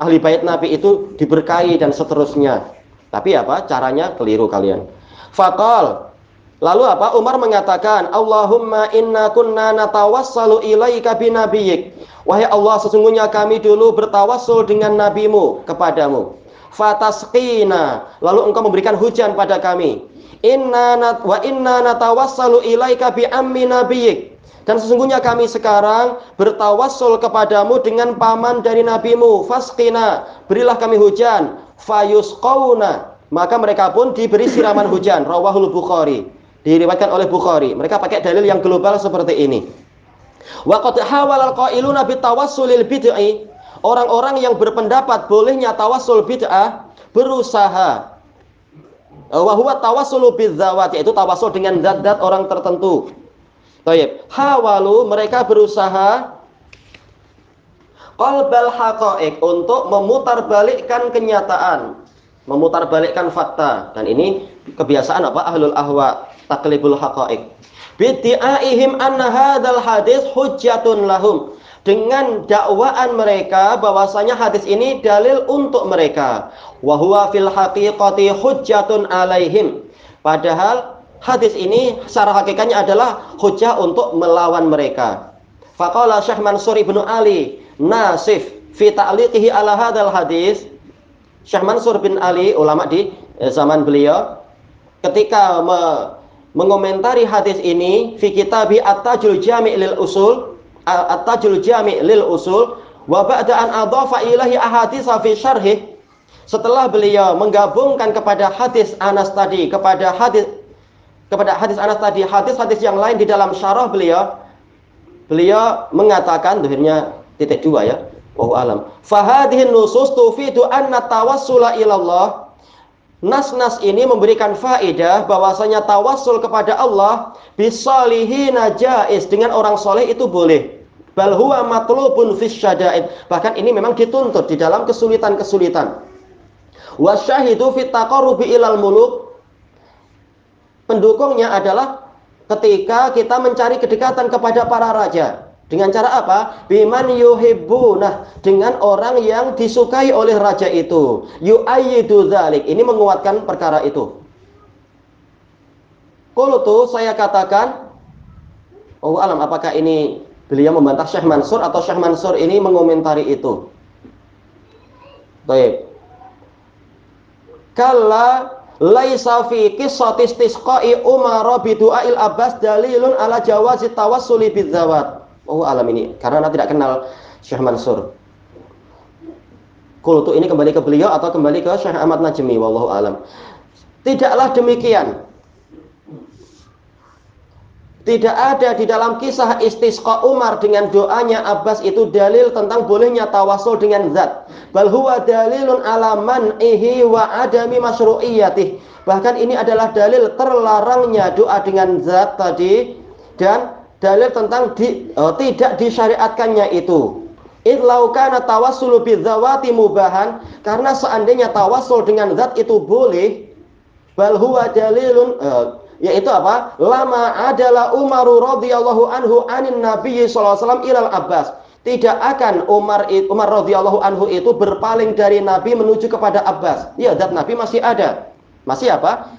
ahli bait Nabi itu diberkahi dan seterusnya. Tapi apa? Caranya keliru kalian. Faqal, lalu apa? Umar mengatakan, Allahumma inna kunna natawassalu ilaika binabiyik. Wahai Allah, sesungguhnya kami dulu bertawassul dengan nabimu kepadamu. Fatasqina, lalu engkau memberikan hujan pada kami. Inna natawassalu ilaika bi ammi nabiyik. Dan sesungguhnya kami sekarang bertawassul kepadamu dengan paman dari nabimu. Fasqina, berilah kami hujan. Fayusqauna, maka mereka pun diberi siraman hujan. Rawahul Bukhari, diriwayatkan oleh Bukhari. Mereka pakai dalil yang global seperti ini. Wa qad hawalal qailuna bitawassulil bid'i, orang-orang yang berpendapat bolehnya tawassul bid'ah berusaha wa huwa tawassulu bidzawat, yaitu tawassul dengan zat-zat orang tertentu. Baik, hawalu, mereka berusaha qalbal haqa'iq, untuk memutarbalikkan kenyataan, memutarbalikkan fakta. Dan ini kebiasaan apa? Ahlul ahwa, taqlibul haqa'iq. Bid'aihim anna hadzal hadis hujjatun lahum, dengan dakwaan mereka bahwasanya hadis ini dalil untuk mereka. Wa huwa fil haqiqati hujjatun alaihim, padahal hadis ini secara hakikatnya adalah hujjah untuk melawan mereka. Faqala Syekh Mansur ibnu Ali Nasif fi ta'liqihi ala hadzal hadis. Syekh Mansur bin Ali, ulama di zaman beliau, ketika mengomentari hadis ini fi kitabi At-Tajul Jami' lil Usul, At-Tajul Jami' lil Usul, wa ba'da an adhafa ilahi ahadits fi syarhih, setelah beliau menggabungkan kepada hadis Anas tadi, kepada hadis Anas tadi hadis-hadis yang lain di dalam syarah beliau mengatakan, dohirnya titik 2 ya, wallahu alam, fa hadhihi nusus tufidu anna tawassula ilallah. Nas-nas ini memberikan faedah bahwasanya tawassul kepada Allah bisolihina jaiz, dengan orang soleh itu boleh. Bal huwa matlubun fis syada'id, bahkan ini memang dituntut di dalam kesulitan-kesulitan. Wasyahidu fit taqarrubi ilal muluk, pendukungnya adalah ketika kita mencari kedekatan kepada para raja. Dengan cara apa? Biman yuhibbuna, dengan orang yang disukai oleh raja itu. Yu'ayyidu dzalik, ini menguatkan perkara itu. Qultu, saya katakan, oh alam, apakah ini beliau membantah Syekh Mansur atau Syekh Mansur ini mengomentari itu? Baik. Kalla laisa fi qissati istisqa'i Umar bi du'ail Abbas dalilun ala jawazi tawassuli bidzawat. Oh alam, ini karena Anda tidak kenal Syekh Mansur. Qultu, ini kembali ke beliau atau kembali ke Syekh Ahmad Najmi, wallahu alam. Tidaklah demikian. Tidak ada di dalam kisah istisqa Umar dengan doanya Abbas itu dalil tentang bolehnya tawassul dengan zat. Bal huwa dalilun ala man'ihi wa adami masyru'iyyatih. Bahkan ini adalah dalil terlarangnya doa dengan zat tadi, dan dalil tentang tidak disyariatkannya itu. Idlau kana tawassulu bidzawati mubahan, karena seandainya tawassul dengan zat itu boleh, bal huwa dalilun, yaitu apa? Lama adalah Umar radhiyallahu anhu anin Nabi sallallahu alaihi wasallam ilal Abbas. Tidak akan Umar radhiyallahu anhu itu berpaling dari Nabi menuju kepada Abbas. Ya, zat Nabi masih ada. Masih apa?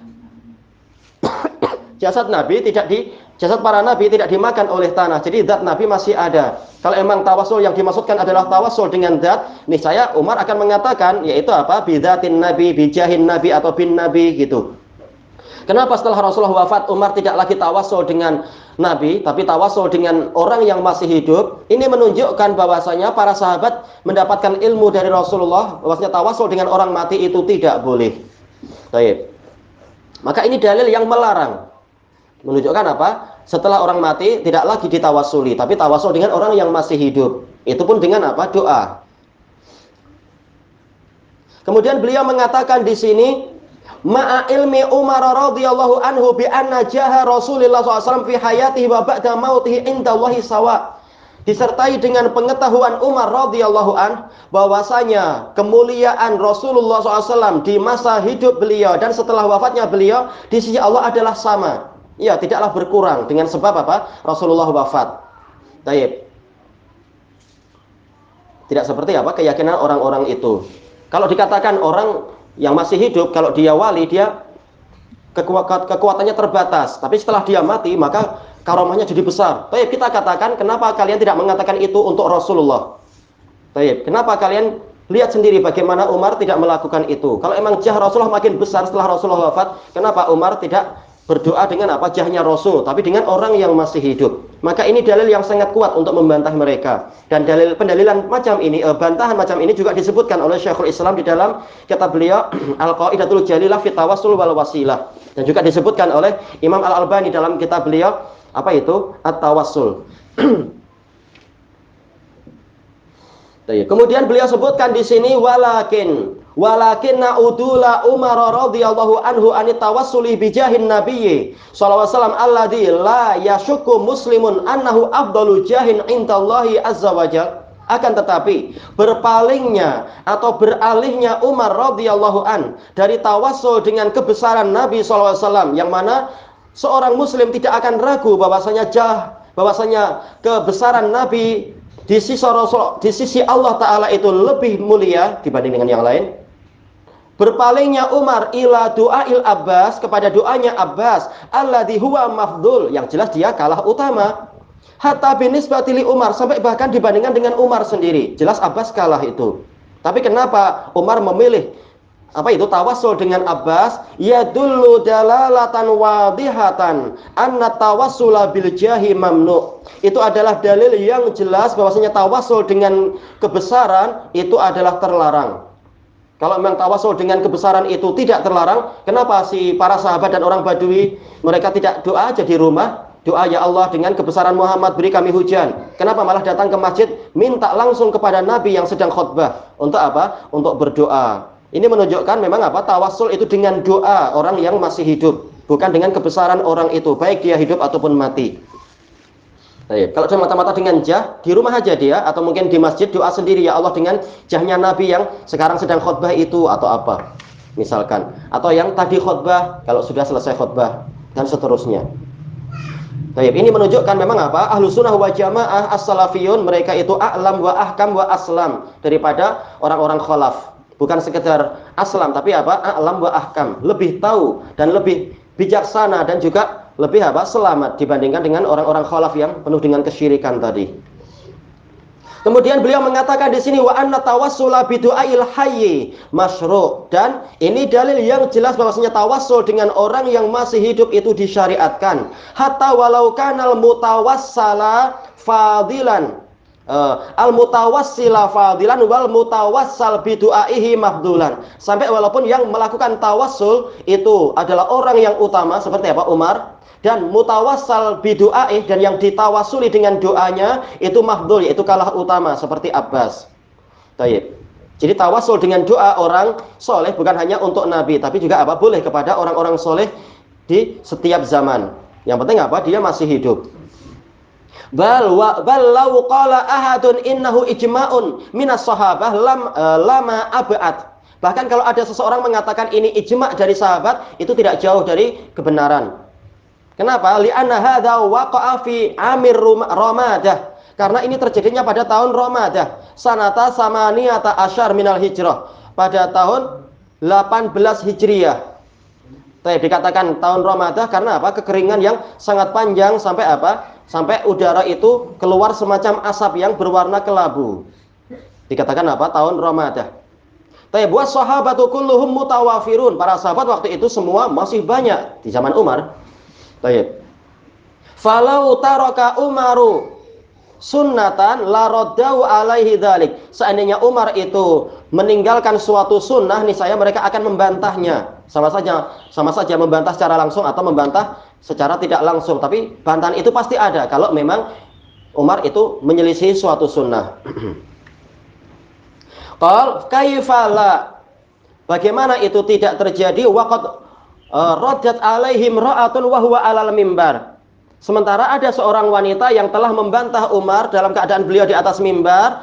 Jasad para nabi tidak dimakan oleh tanah. Jadi zat Nabi masih ada. Kalau emang tawassul yang dimaksudkan adalah tawassul dengan zat, niscaya Umar akan mengatakan, yaitu apa? Bidzatin Nabi, bijahin Nabi, atau bin Nabi gitu. Kenapa setelah Rasulullah wafat Umar tidak lagi tawasul dengan Nabi, tapi tawasul dengan orang yang masih hidup? Ini menunjukkan bahwasanya para sahabat mendapatkan ilmu dari Rasulullah, bahwasanya tawasul dengan orang mati itu tidak boleh. Baik. Maka ini dalil yang melarang. Menunjukkan apa? Setelah orang mati tidak lagi ditawasuli, tapi tawasul dengan orang yang masih hidup. Itu pun dengan apa? Doa. Kemudian beliau mengatakan di sini, ma'a ilmi Umar radhiyallahu anhu bi anna jaha Rasulullah SAW fi hayatihi wa ba'da mautihi indallahi sawa. Disertai dengan pengetahuan Umar radhiyallahu an bahwasanya kemuliaan Rasulullah SAW di masa hidup beliau dan setelah wafatnya beliau di sisi Allah adalah sama. Ya, tidaklah berkurang dengan sebab apa? Rasulullah wafat. Baik. Tidak seperti apa keyakinan orang-orang itu. Kalau dikatakan orang yang masih hidup, kalau dia wali, dia kekuatannya terbatas. Tapi setelah dia mati, maka karomahnya jadi besar. Baik, kita katakan, kenapa kalian tidak mengatakan itu untuk Rasulullah? Baik, kenapa kalian lihat sendiri bagaimana Umar tidak melakukan itu? Kalau emang jah Rasulullah makin besar setelah Rasulullah wafat, kenapa Umar tidak berdoa dengan apa jahnya Rasul, tapi dengan orang yang masih hidup? Maka ini dalil yang sangat kuat untuk membantah mereka. Dan dalil pendalilan macam ini, bantahan macam ini juga disebutkan oleh Syekhul Islam di dalam kitab beliau Al-Qaidatul Jalilah fi Tawassul wal Wasilah, dan juga disebutkan oleh Imam Al-Albani dalam kitab beliau apa itu? At-Tawassul. Kemudian beliau sebutkan di sini walakin na'udula Umar radhiyallahu anhu an tawassuli bi jahin nabiyyi sallallahu alaihi wasallam alladzi la yashukku muslimun annahu afdalu jahin indallahi azza wajalla. Akan tetapi berpalingnya atau beralihnya Umar radhiyallahu an dari tawassul dengan kebesaran Nabi sallallahu alaihi wasallam, yang mana seorang muslim tidak akan ragu bahwasanya kebesaran Nabi di sisi Allah Ta'ala itu lebih mulia dibanding dengan yang lain. Berpalingnya Umar ila du'ail Abbas, kepada doanya Abbas, alladhi huwa mafdul, yang jelas dia kalah utama. Hatta binisbati li Umar, sampai bahkan dibandingkan dengan Umar sendiri, jelas Abbas kalah itu. Tapi kenapa Umar memilih apa itu tawassul dengan Abbas? Yadullu dalalatan wadihatan anna tawassula bil jahi mamnu. Itu adalah dalil yang jelas bahwasanya tawassul dengan kebesaran itu adalah terlarang. Kalau memang tawassul dengan kebesaran itu tidak terlarang, kenapa si para sahabat dan orang Badui mereka tidak doa aja di rumah? Doa, ya Allah dengan kebesaran Muhammad beri kami hujan. Kenapa malah datang ke masjid minta langsung kepada Nabi yang sedang khutbah? Untuk apa? Untuk berdoa. Ini menunjukkan memang apa? Tawassul itu dengan doa orang yang masih hidup, bukan dengan kebesaran orang itu, baik dia hidup ataupun mati. Baik, kalau cuma mata-mata dengan jah, di rumah aja dia, atau mungkin di masjid doa sendiri, ya Allah dengan jahnya Nabi yang sekarang sedang khutbah itu, atau apa misalkan, atau yang tadi khutbah kalau sudah selesai khutbah, dan seterusnya. Baik, ini menunjukkan memang apa? Ahlussunnah wal jamaah as-salafiyun, mereka itu a'lam wa ahkam wa aslam daripada orang-orang khalaf. Bukan sekedar aslam, tapi apa? A'lam wa ahkam, lebih tahu dan lebih bijaksana dan juga lebih apa? Selamat dibandingkan dengan orang-orang khalaf yang penuh dengan kesyirikan tadi. Kemudian beliau mengatakan di sini wa anna tawassula bi du'ail hayy masyru', dan ini dalil yang jelas bahwasanya tawassul dengan orang yang masih hidup itu disyariatkan. Hatta walau kanal mutawassala fadilan, al-mutawassila fadilan wal mutawassal bidu'aihi mafdulan. Sampai walaupun yang melakukan tawassul itu adalah orang yang utama seperti apa? Umar, dan mutawassal bidu'aih, dan yang ditawasuli dengan doanya itu mafdul, yaitu kalah utama seperti Abbas. Baik. Jadi tawassul dengan doa orang soleh bukan hanya untuk Nabi, tapi juga apa? Boleh kepada orang-orang soleh di setiap zaman. Yang penting apa? Dia masih hidup. Bal law qala ahadun innahu ijma'un minas sahabah lama ab'ad. Bahkan kalau ada seseorang mengatakan ini ijma' dari sahabat, itu tidak jauh dari kebenaran. Kenapa? Li'anna hadza waqa'a fi amir Ramadah. Karena ini terjadinya pada tahun Ramadah, sanata samaniyata asyar minal hijrah, pada tahun 18 Hijriyah. Dikatakan tahun Ramadah karena apa? Kekeringan yang sangat panjang sampai apa? Sampai udara itu keluar semacam asap yang berwarna kelabu. Dikatakan apa? Tahun Ramadah. Tapi buat sahabatu kulluhum mutawafirun. Para sahabat waktu itu semua masih banyak di zaman Umar. Baik. Falau taraka Umaru sunnatan la raddau alaihi dzalik. Seandainya Umar itu meninggalkan suatu sunnah, niscaya mereka akan membantahnya. Sama saja membantah secara langsung atau membantah secara tidak langsung, tapi bantahan itu pasti ada kalau memang Umar itu menyelisih suatu sunnah. Qal kaifala, bagaimana itu tidak terjadi? Waqad raddat alaihim ra'atun wa huwa 'alal mimbar. Sementara ada seorang wanita yang telah membantah Umar dalam keadaan beliau di atas mimbar.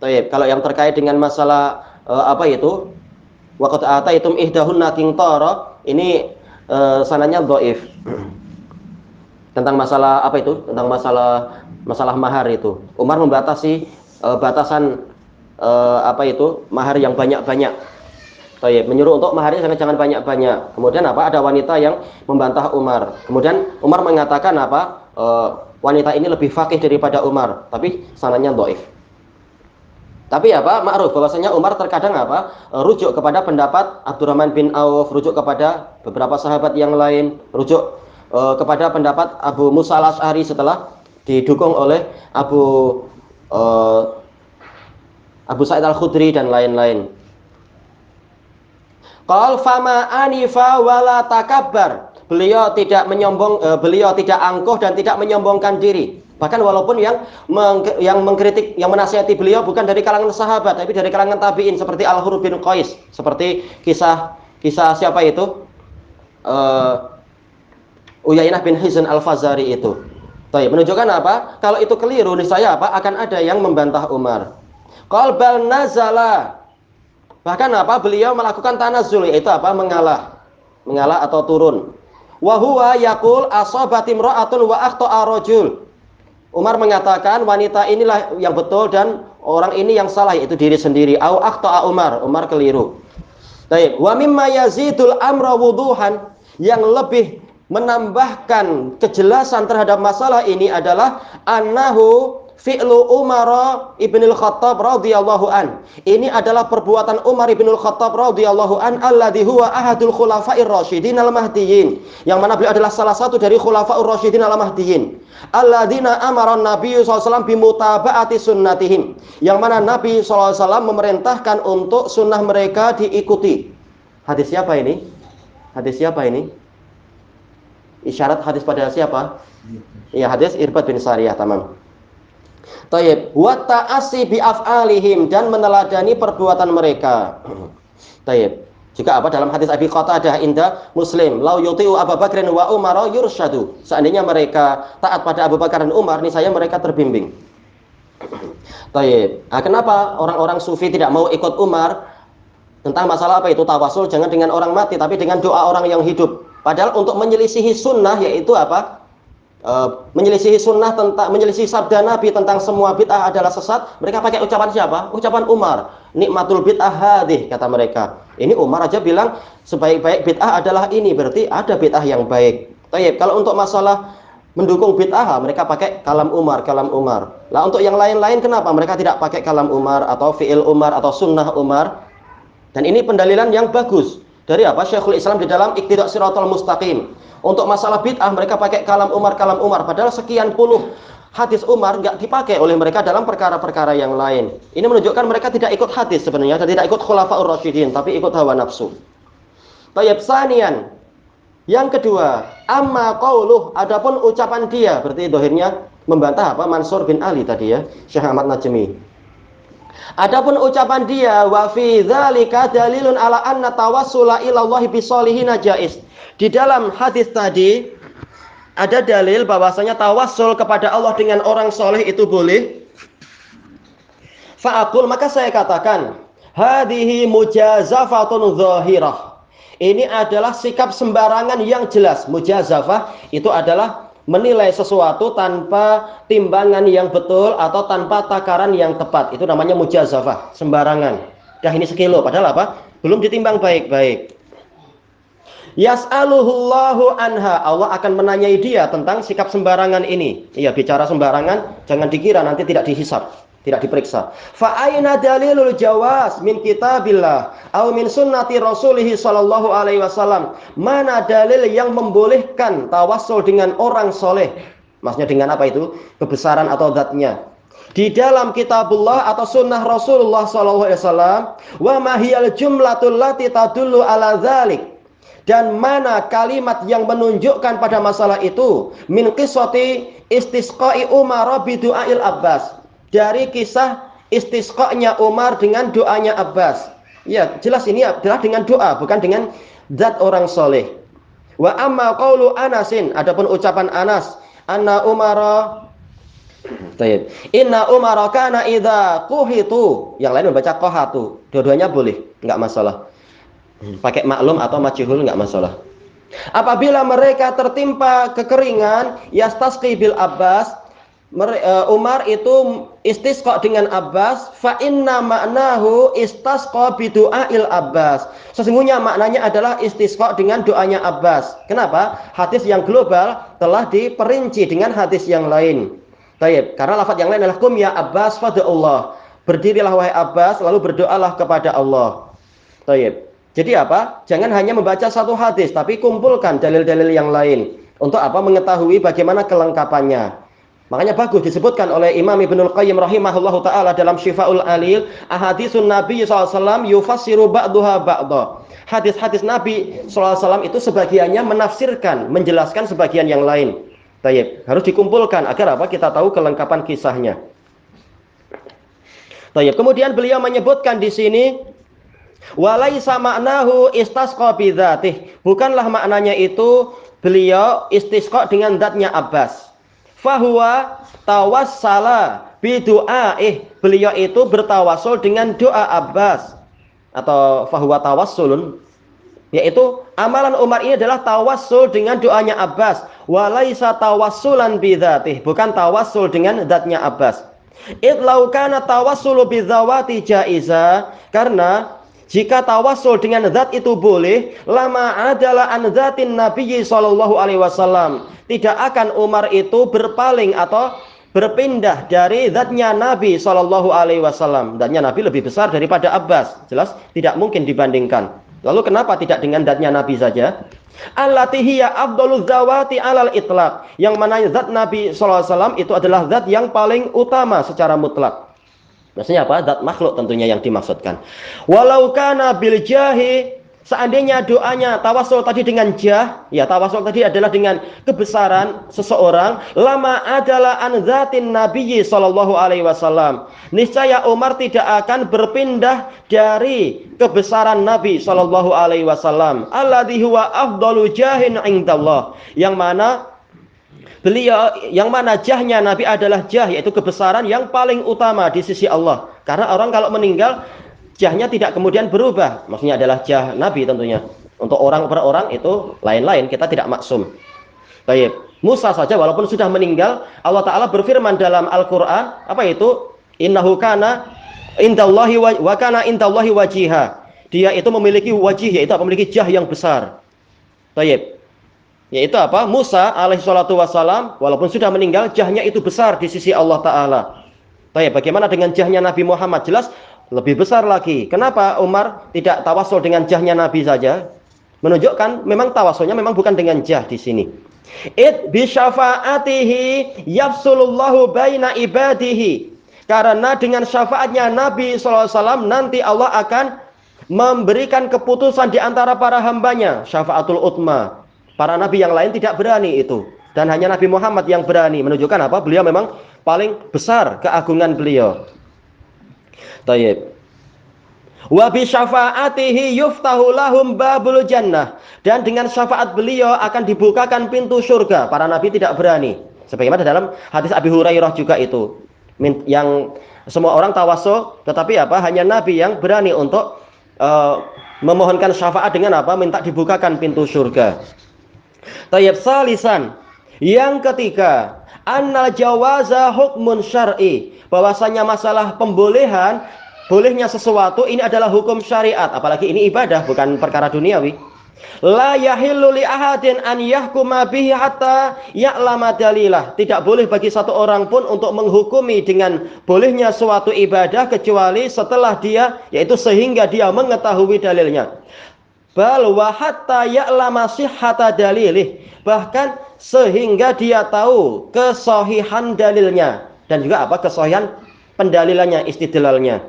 Baik, kalau yang terkait dengan masalah apa itu? Waqad ataitum ihdahunna qintara, ini sanadnya dhaif. Tentang masalah apa itu? Tentang masalah mahar itu. Umar membatasi batasan apa itu? Mahar yang banyak-banyak. Baik, menyuruh untuk maharnya jangan banyak-banyak. Kemudian apa? Ada wanita yang membantah Umar. Kemudian Umar mengatakan apa? Wanita ini lebih faqih daripada Umar, tapi sanadnya dhaif. Tapi apa? Ma'ruf bahwasanya Umar terkadang apa? Rujuk kepada pendapat Abdurrahman bin Auf, rujuk kepada beberapa sahabat yang lain, rujuk kepada pendapat Abu Musa al-Asy'ari setelah didukung oleh Abu Sa'id al-Khudri dan lain-lain. Qal fama anifa wala takabbar. Beliau tidak menyombong, beliau tidak angkuh dan tidak menyombongkan diri. Bahkan walaupun yang mengkritik, yang menasihati beliau bukan dari kalangan sahabat, tapi dari kalangan tabi'in seperti Al-Hurr bin Qais, seperti kisah siapa itu? Uyainah bin Hisn al-Fazari itu. Baik, menunjukkan apa? Kalau itu keliru, niscaya apa? Akan ada yang membantah Umar. Qal bal nazala. Bahkan apa? Beliau melakukan tanazzul, yaitu apa? Mengalah atau turun. Wa huwa yaqul asabati imra'atun wa akhta'a rajul. Umar mengatakan wanita inilah yang betul dan orang ini yang salah, yaitu diri sendiri. Au akhta'a Umar keliru. Baik, wa mimma yazidul amra wuduhan, yang lebih menambahkan kejelasan terhadap masalah ini adalah annahu fi'lu Umar ibn al-Khattab radhiyallahu an. Ini adalah perbuatan Umar ibn al-Khattab radhiyallahu an alladhi huwa ahadul khulafa'ir rasyidin al-mahdiyyin, yang mana beliau adalah salah satu dari khulafa'ur rasyidin al-mahdiyyin alladzina amara Nabi sallallahu alaihi wasallam bimutaba'ati sunnatihim, yang mana Nabi sallallahu alaihi wasallam memerintahkan untuk sunnah mereka diikuti. Hadis siapa ini? Isyarat hadis pada siapa? Iya, hadis Irbad bin Sariyah, tamam. Tayyib, wa ta'assi bi af'alihim, dan meneladani perbuatan mereka. Tayyib. Juga apa dalam hadis Abi Qatadah inda Muslim, lau yuti'u Abu Bakrin wa Umar yursyadu. Seandainya mereka taat pada Abu Bakar dan Umar, niscaya mereka terbimbing. Tayyib. Nah, kenapa orang-orang sufi tidak mau ikut Umar tentang masalah apa itu tawasul? Jangan dengan orang mati, tapi dengan doa orang yang hidup. Padahal untuk menyelisihi sunnah, yaitu apa? Menyelisihi sunnah, tentang menyelisihi sabda Nabi tentang semua bid'ah adalah sesat, mereka pakai ucapan siapa? Ucapan Umar. Nikmatul bid'ah hadih, kata mereka. Ini Umar aja bilang sebaik-baik bid'ah adalah ini, berarti ada bid'ah yang baik. Tayyib, kalau untuk masalah mendukung bid'ah, mereka pakai kalam Umar. Lah untuk yang lain-lain kenapa mereka tidak pakai kalam Umar atau fi'il Umar atau sunnah Umar? Dan ini pendalilan yang bagus dari apa? Syekhul Islam di dalam Iqtida' Shiratal Mustaqim. Untuk masalah bid'ah mereka pakai kalam Umar, padahal sekian puluh hadis Umar nggak dipakai oleh mereka dalam perkara-perkara yang lain. Ini menunjukkan mereka tidak ikut hadis sebenarnya, dan tidak ikut khulafa'ur rasyidin, tapi ikut hawa nafsu. Tayyib, sanian, yang kedua, amma qauluh, adapun ucapan dia, berarti dohirnya membantah apa? Mansur bin Ali tadi ya, Syekh Ahmad Najmi. Adapun ucapan dia, wa fi dzalika dalilun ala anna tawassula ila Allah bi sholihina jaiz. Di dalam hadis tadi ada dalil bahwasanya tawassul kepada Allah dengan orang soleh itu boleh. Fa'aqul, maka saya katakan, hadhihi mujazafatun zahirah. Ini adalah sikap sembarangan yang jelas. Mujazafah itu adalah menilai sesuatu tanpa timbangan yang betul atau tanpa takaran yang tepat. Itu namanya mujazafah, sembarangan. Dah ini sekilo, padahal apa? Belum ditimbang baik-baik. Yas'aluhullahu anha, Allah akan menanyai dia tentang sikap sembarangan ini. Iya, bicara sembarangan, jangan dikira nanti tidak dihisab. tidak diperiksa. Fa aina dalilul jawaz min kitabillah aw min sunnati rasulih sallallahu alaihi wasallam? Mana dalil yang membolehkan tawassul dengan orang soleh? Maksudnya dengan apa itu? Kebesaran atau zatnya. Di dalam kitabullah atau sunnah Rasulullah sallallahu alaihi wasallam, wa ma hiyal jumlatul lati tadullu ala dzalik? Dan mana kalimat yang menunjukkan pada masalah itu? Min qissati istisqa'i Umar bi du'ail Abbas. Dari kisah istisqa'nya Umar dengan doanya Abbas. Ya, jelas ini adalah dengan doa, bukan dengan zat orang soleh. Wa amma qaulu Anasin, adapun ucapan Anas, anna Umara Tayyib. Inna Umara kana idza quhitu. Yang lain membaca qahatu. Dua-duanya boleh, enggak masalah. Pakai maklum atau majhul enggak masalah. Apabila mereka tertimpa kekeringan, yastasqi bil Abbas, Umar itu istisqa dengan Abbas, fa inna ma'nahu istasqa bi du'ail Abbas. Sesungguhnya maknanya adalah istisqa dengan doanya Abbas. Kenapa? Hadis yang global telah diperinci dengan hadis yang lain. Baik, karena lafaz yang lain adalah kum ya Abbas fad'ullah. Berdirilah wahai Abbas, lalu berdoalah kepada Allah. Baik. Jadi apa? Jangan hanya membaca satu hadis, tapi kumpulkan dalil-dalil yang lain. Untuk apa? Mengetahui bagaimana kelengkapannya. Makanya bagus disebutkan oleh Imam Ibnul Qayyim rahimahullahu ta'ala dalam Syifa'ul Alil, ahadisun Nabi SAW yufassiru ba'duha ba'da. Hadis-hadis Nabi SAW itu sebagiannya menafsirkan, menjelaskan sebagian yang lain. Tayyib. Harus dikumpulkan agar apa? Kita tahu kelengkapan kisahnya. Tayyib. Kemudian beliau menyebutkan di sini, walaisa ma'nahu istasqa bi dzatih. Bukanlah maknanya itu beliau istisqa dengan zatnya Abbas. Fahuwa tawassala bi du'aih. Beliau itu bertawassul dengan doa Abbas. Atau fahuwa tawassulun, yaitu amalan Umar ini adalah tawassul dengan doanya Abbas. Walaisa tawassulan bi dzatih. Bukan tawassul dengan zatnya Abbas. Idlau kana tawassulu bi dzawati jaiza. Karena jika tawassul dengan zat itu boleh, lama adalah an zatin Nabi sallallahu alaihi wasallam. Tidak akan Umar itu berpaling atau berpindah dari zatnya Nabi sallallahu alaihi wasallam. Zatnya Nabi lebih besar daripada Abbas. Jelas tidak mungkin dibandingkan. Lalu kenapa tidak dengan zatnya Nabi saja? Allati hiya afdaluz zawati alal itlaq. Yang mana zat Nabi sallallahu alaihi wasallam itu adalah zat yang paling utama secara mutlak. Maksudnya apa? Zat makhluk tentunya yang dimaksudkan. Walau kana bil jahi, seandainya doanya tawassul tadi dengan jah, ya tawassul tadi adalah dengan kebesaran seseorang, lama adalah an zatin Nabi sallallahu alaihi wasallam. Niscaya Umar tidak akan berpindah dari kebesaran Nabi sallallahu alaihi wasallam. Alladzi huwa afdalu jahin indallah. Yang mana beliau, yang mana jahnya Nabi adalah jah, yaitu kebesaran yang paling utama di sisi Allah. Karena orang kalau meninggal, jahnya tidak kemudian berubah. Maksudnya adalah jah Nabi tentunya. Untuk orang per orang itu lain-lain, kita tidak maksum. Baik, Musa saja walaupun sudah meninggal, Allah Ta'ala berfirman dalam Al-Quran, apa itu? Innahu kana indallahi wa kana indallahi wajiha. Dia itu memiliki wajih, yaitu memiliki jah yang besar. Baik. Yaitu apa? Musa alaihi salatu wassalam walaupun sudah meninggal, jahnya itu besar di sisi Allah Ta'ala. Baik, bagaimana dengan jahnya Nabi Muhammad? Jelas lebih besar lagi. Kenapa Umar tidak tawassul dengan jahnya Nabi saja? Menunjukkan memang tawassulnya memang bukan dengan jah di sini. Id bi syafaatihi yafsulullahu baina ibadihi. Karena dengan syafaatnya Nabi sallallahu alaihi wasallam nanti Allah akan memberikan keputusan di antara para hambanya, syafaatul utma. Para nabi yang lain tidak berani itu. Dan hanya Nabi Muhammad yang berani. Menunjukkan apa? Beliau memang paling besar keagungan beliau. Tayyib. Wa bi syafaatihi yuftahu lahum babul jannah. Dan dengan syafaat beliau akan dibukakan pintu surga. Para nabi tidak berani. Sebagaimana dalam hadis Abi Hurairah juga itu. Yang semua orang tawassul, tetapi apa? Hanya nabi yang berani untuk memohonkan syafaat dengan apa? Minta dibukakan pintu surga. Tayyib salisan. Yang ketiga, annal jawaza hukmun syar'i. Bahwasanya masalah pembolehan, bolehnya sesuatu ini adalah hukum syariat. Apalagi ini ibadah, bukan perkara duniawi. La yahillu li ahadin an yahkuma bihi hatta ya'lama dalilah. Tidak boleh bagi satu orang pun untuk menghukumi dengan bolehnya suatu ibadah kecuali setelah dia, yaitu sehingga dia mengetahui dalilnya. Bal wa hatta ya'lama sihhata dalilih. Bahkan sehingga dia tahu kesahihan dalilnya dan juga apa kesahihan pendalilannya, istidlalnya.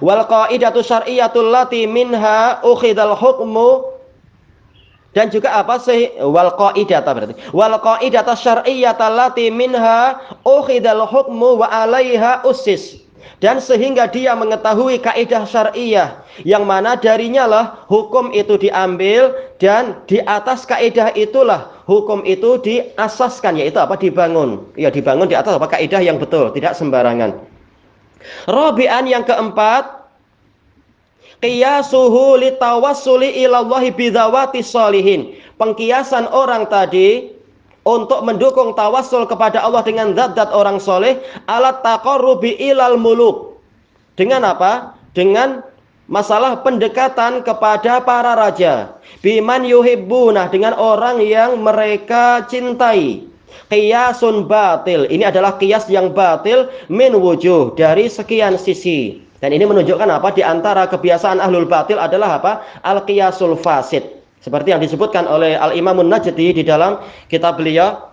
Wal qaidatu syar'iyyatul lati minha ukhidal hukmu, dan juga apa sih wal qaidata, berarti wal qaidata syar'iyyata allati minha ukhidal hukmu wa 'alaiha ussis, dan sehingga dia mengetahui kaidah syar'iyah yang mana darinya lah hukum itu diambil, dan di atas kaidah itulah hukum itu diasaskan, yaitu apa dibangun, ya dibangun di atas apa kaidah yang betul, tidak sembarangan. Rabi'an, yang keempat, qiyasuhu litawassuli ilallahi bidzawati sholihin. Pengkiasan orang tadi untuk mendukung tawassul kepada Allah dengan zat-zat orang soleh, alat taqarrubi ilal muluk. Dengan apa? Dengan masalah pendekatan kepada para raja. Biman yuhibbunah, dengan orang yang mereka cintai. Qiyasun batil. Ini adalah qiyas yang batil min wujuh, dari sekian sisi. Dan ini menunjukkan apa? Di antara kebiasaan ahlul batil adalah apa? Al-qiyasul fasid. Seperti yang disebutkan oleh Al-Imamun Najdi di dalam kitab beliau,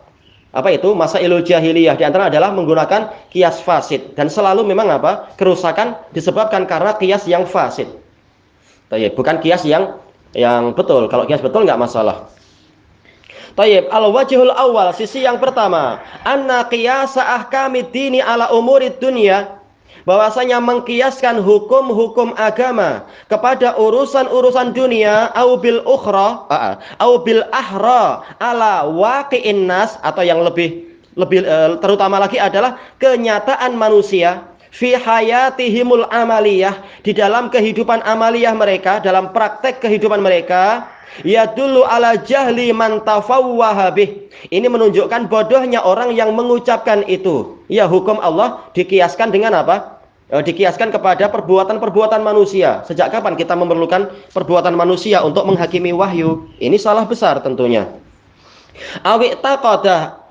apa itu? Masailul Jahiliyah. Di antara adalah menggunakan qiyas fasid. Dan selalu memang apa? Kerusakan disebabkan karena qiyas yang fasid. Bukan qiyas yang betul. Kalau qiyas betul nggak masalah. Tayyib, al-wajhul awal, sisi yang pertama, anna qiyasa ahkamid dini ala umurid dunya, bahwasanya mengkiaskan hukum-hukum agama kepada urusan-urusan dunia, au bil ukhra, au bil ahra ala waqi'in nas, atau yang lebih terutama lagi adalah kenyataan manusia fi hayatihimul amaliyah, di dalam kehidupan amaliyah mereka, dalam praktek kehidupan mereka, yadullu ala jahli man tafawwaha bih. Ini menunjukkan bodohnya orang yang mengucapkan itu. Ya, hukum Allah dikiaskan dengan apa? Dikiaskan kepada perbuatan-perbuatan manusia. Sejak kapan kita memerlukan perbuatan manusia untuk menghakimi wahyu? Ini salah besar tentunya. Awi taqadah,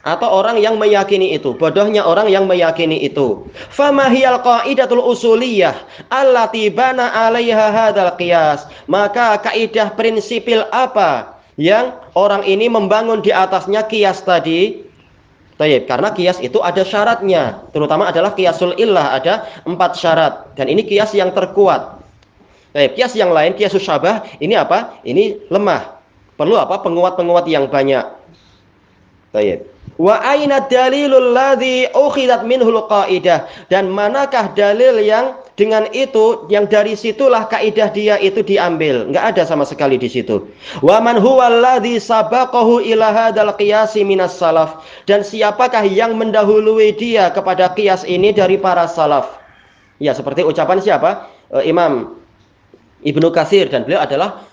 atau orang yang meyakini itu, bodohnya orang yang meyakini itu. Famahiyal qaidatul usuliyah allati bana 'alaiha hadzal qiyas. Maka kaidah prinsipil apa yang orang ini membangun di atasnya qiyas tadi? Tayyib, karena qiyas itu ada syaratnya, terutama adalah qiyasul illah, ada 4 syarat, dan ini qiyas yang terkuat. Tayyib, qiyas yang lain, qiyasus syabah, ini apa? Ini lemah. Perlu apa? Penguat-penguat yang banyak. Tayyib. Wa aina dalilul ladzi ukhidat minhul qaidah, dan manakah dalil yang dengan itu, yang dari situlah kaidah dia itu diambil? Enggak ada sama sekali di situ. Wa man huwal ladzi sabaqahu ila hadzal qiyasi minas salaf, dan siapakah yang mendahului dia kepada qiyas ini dari para salaf? Ya, seperti ucapan siapa? Imam Ibnu Katsir, dan beliau adalah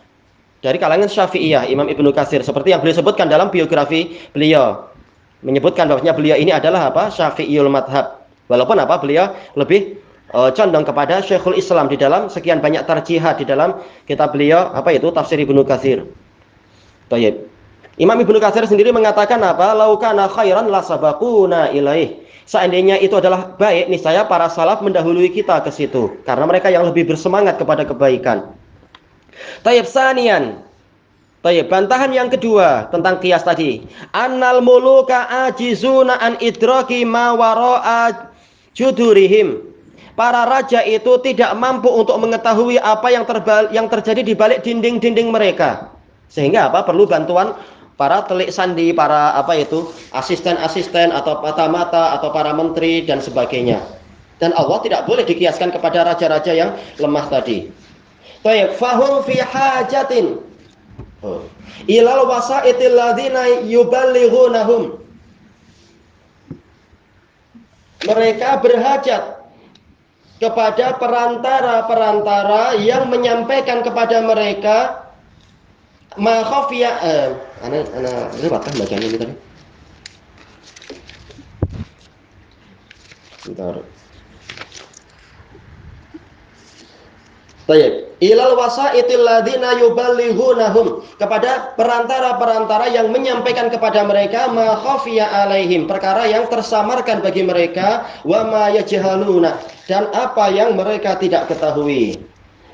dari kalangan Syafi'iyah, Imam Ibnu Katsir, seperti yang beliau sebutkan dalam biografi beliau, menyebutkan bahwasanya beliau ini adalah apa? Syafi'iyul madhab. Walaupun apa? Beliau lebih condong kepada Syekhul Islam di dalam sekian banyak tarjihat di dalam kitab beliau, apa itu? Tafsir Ibnu Katsir. Baik. Imam Ibnu Katsir sendiri mengatakan apa? Lau kana khairan la sabaquna ilaih. Seandainya itu adalah baik, niscaya para salaf mendahului kita ke situ, karena mereka yang lebih bersemangat kepada kebaikan. Tayyib sanian. Tayyib, bantahan yang kedua tentang qiyas tadi. Annal muluka ajizuna an idraki ma wara'a judurihim. Para raja itu tidak mampu untuk mengetahui apa yang terjadi di balik dinding-dinding mereka. Sehingga apa? Perlu bantuan para telik sandi, para apa itu? Asisten-asisten atau mata-mata atau para menteri dan sebagainya. Dan Allah tidak boleh dikiaskan kepada raja-raja yang lemah tadi. Tayyib, fahum fi hajatin ilal wasaitil ladzina yuballighunahum. Mereka berhajat kepada perantara-perantara yang menyampaikan kepada mereka ma khafiya ana riwayat bacaan ini tadi. Bentar. Baik, ilal wasaitil ladzina yuballighunahum, kepada perantara-perantara yang menyampaikan kepada mereka ma khafiya alaihim, perkara yang tersamarkan bagi mereka, wa ma yajhaluna, dan apa yang mereka tidak ketahui.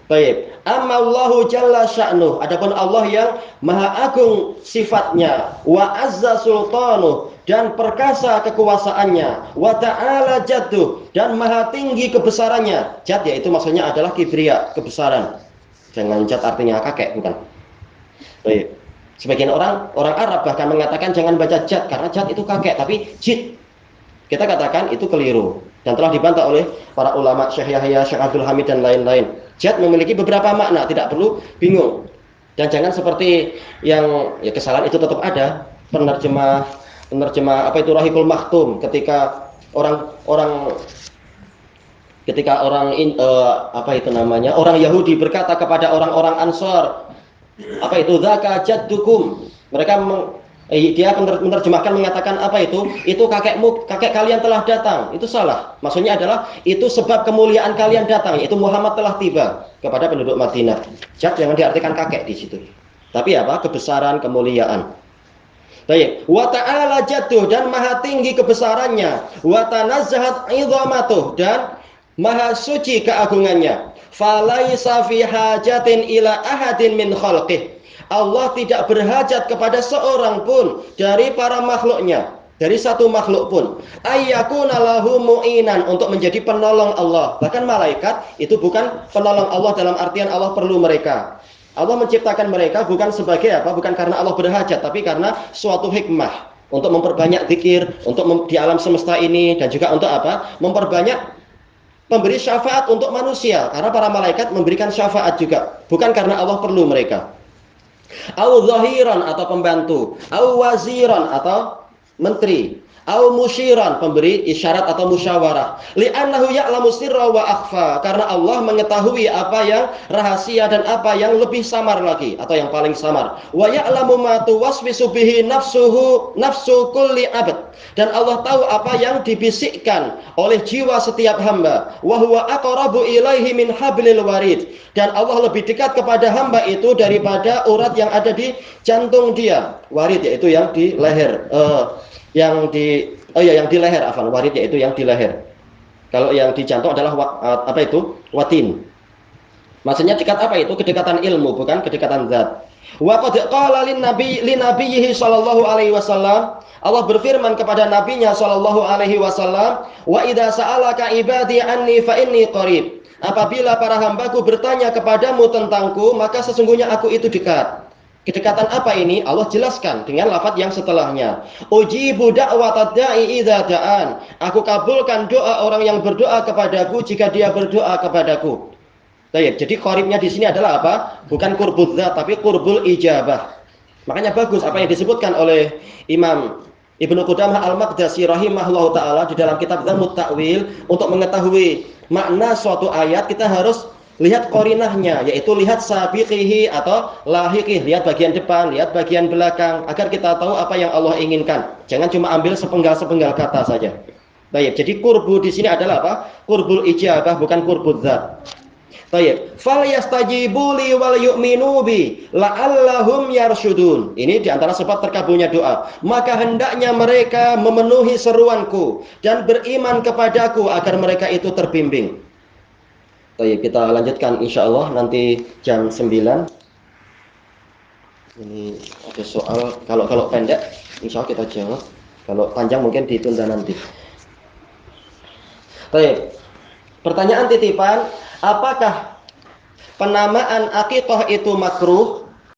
Baik, amma Allahu jalla sya'nuh, adapun Allah yang maha agung sifatnya, wa azza sultanuh, dan perkasa kekuasaannya, wa ta'ala jadduh, dan maha tinggi kebesarannya. Jad yaitu maksudnya adalah kibria, kebesaran. Jangan jad artinya kakek, bukan. Baik. Sebagian orang Arab bahkan mengatakan jangan baca jad karena jad itu kakek, tapi jid. Kita katakan itu keliru dan telah dibantah oleh para ulama, Syekh Yahya, Syekh Abdul Hamid dan lain-lain. Jad memiliki beberapa makna, tidak perlu bingung. Dan jangan seperti yang kesalahan itu tetap ada. Penerjemah apa itu Rahikul Maktum, ketika orang orang Yahudi berkata kepada orang-orang Ansor, apa itu dzaka jaddukum, mereka dia menerjemahkan mengatakan apa itu kakekmu, kakek kalian telah datang. Itu salah. Maksudnya adalah itu sebab kemuliaan kalian datang, yaitu Muhammad telah tiba kepada penduduk Madinah. Jad jangan diartikan kakek di situ, tapi apa, kebesaran, kemuliaan. Baik, wa ta'ala jadduh, dan maha tinggi kebesarannya, wa tanazzahat 'idhamatuh, dan maha suci keagungannya. Falaisa fi hajatin ila ahadin min khalqih, Allah tidak berhajat kepada seorang pun dari para makhluknya, dari satu makhluk pun, ayyakuna lahu mu'inan, untuk menjadi penolong Allah. Bahkan malaikat itu bukan penolong Allah dalam artian Allah perlu mereka. Allah menciptakan mereka bukan sebagai apa? Bukan karena Allah berhajat, tapi karena suatu hikmah untuk memperbanyak zikir, untuk di alam semesta ini, dan juga untuk apa? Memperbanyak memberi syafaat untuk manusia, karena para malaikat memberikan syafaat juga, bukan karena Allah perlu mereka. Au zahiran, atau pembantu, au waziran, atau menteri, au musyiran, pemberi isyarat atau musyawarah. Li'annahu ya'lamu sirra wa akhfa, karena Allah mengetahui apa yang rahasia dan apa yang lebih samar lagi, atau yang paling samar. Wa ya'lamu ma tuwaswisu bihi nafsu kulli abd, dan Allah tahu apa yang dibisikkan oleh jiwa setiap hamba. Wa huwa aqrabu ilaihi min hablil warid, dan Allah lebih dekat kepada hamba itu daripada urat yang ada di jantung dia. Warid yaitu yang di leher, yang di leher, warid yaitu yang di leher. Kalau yang di jantung adalah watin. Maksudnya dekat apa itu? Kedekatan ilmu, bukan kedekatan zat. Wa qad qala lin nabiyhi sallallahu alaihi wasallam, Allah berfirman kepada nabinya sallallahu alaihi wasallam, wa idza sa'alaka ibadi anni fa inni qarib, apabila para hambaku bertanya kepadamu tentangku, maka sesungguhnya aku itu dekat. Kedekatan apa ini? Allah jelaskan dengan lafaz yang setelahnya. Ujibu da'watad da'i idza da'an, aku kabulkan doa orang yang berdoa kepadaku jika dia berdoa kepadaku. Baik, jadi qaribnya di sini adalah apa? Bukan qurbul dzat, tapi qurbul ijabah. Makanya bagus apa yang disebutkan oleh Imam Ibnu Qudamah Al-Maqdisi rahimahullahu taala di dalam kitab Dhammut Ta'wil. Untuk mengetahui makna suatu ayat kita harus lihat qarinahnya, yaitu lihat sabiqihi atau lahiqih, lihat bagian depan, lihat bagian belakang, agar kita tahu apa yang Allah inginkan. Jangan cuma ambil sepenggal-sepenggal kata saja. Baik, jadi qurbu di sini adalah apa? Qurbul ijabah, bukan qurbul dzat. Baik, fal yastajibu li wal yu'minu bi la'allahum yarsyudun. Ini diantara sebab terkabulnya doa. Maka hendaknya mereka memenuhi seruanku dan beriman kepadaku agar mereka itu terbimbing. Baik, kita lanjutkan insyaallah nanti jam 9. Ini ada soal, kalau pendek insyaallah kita jawab. Kalau panjang mungkin ditunda nanti. Baik. Pertanyaan titipan, apakah penamaan akikah itu makruh?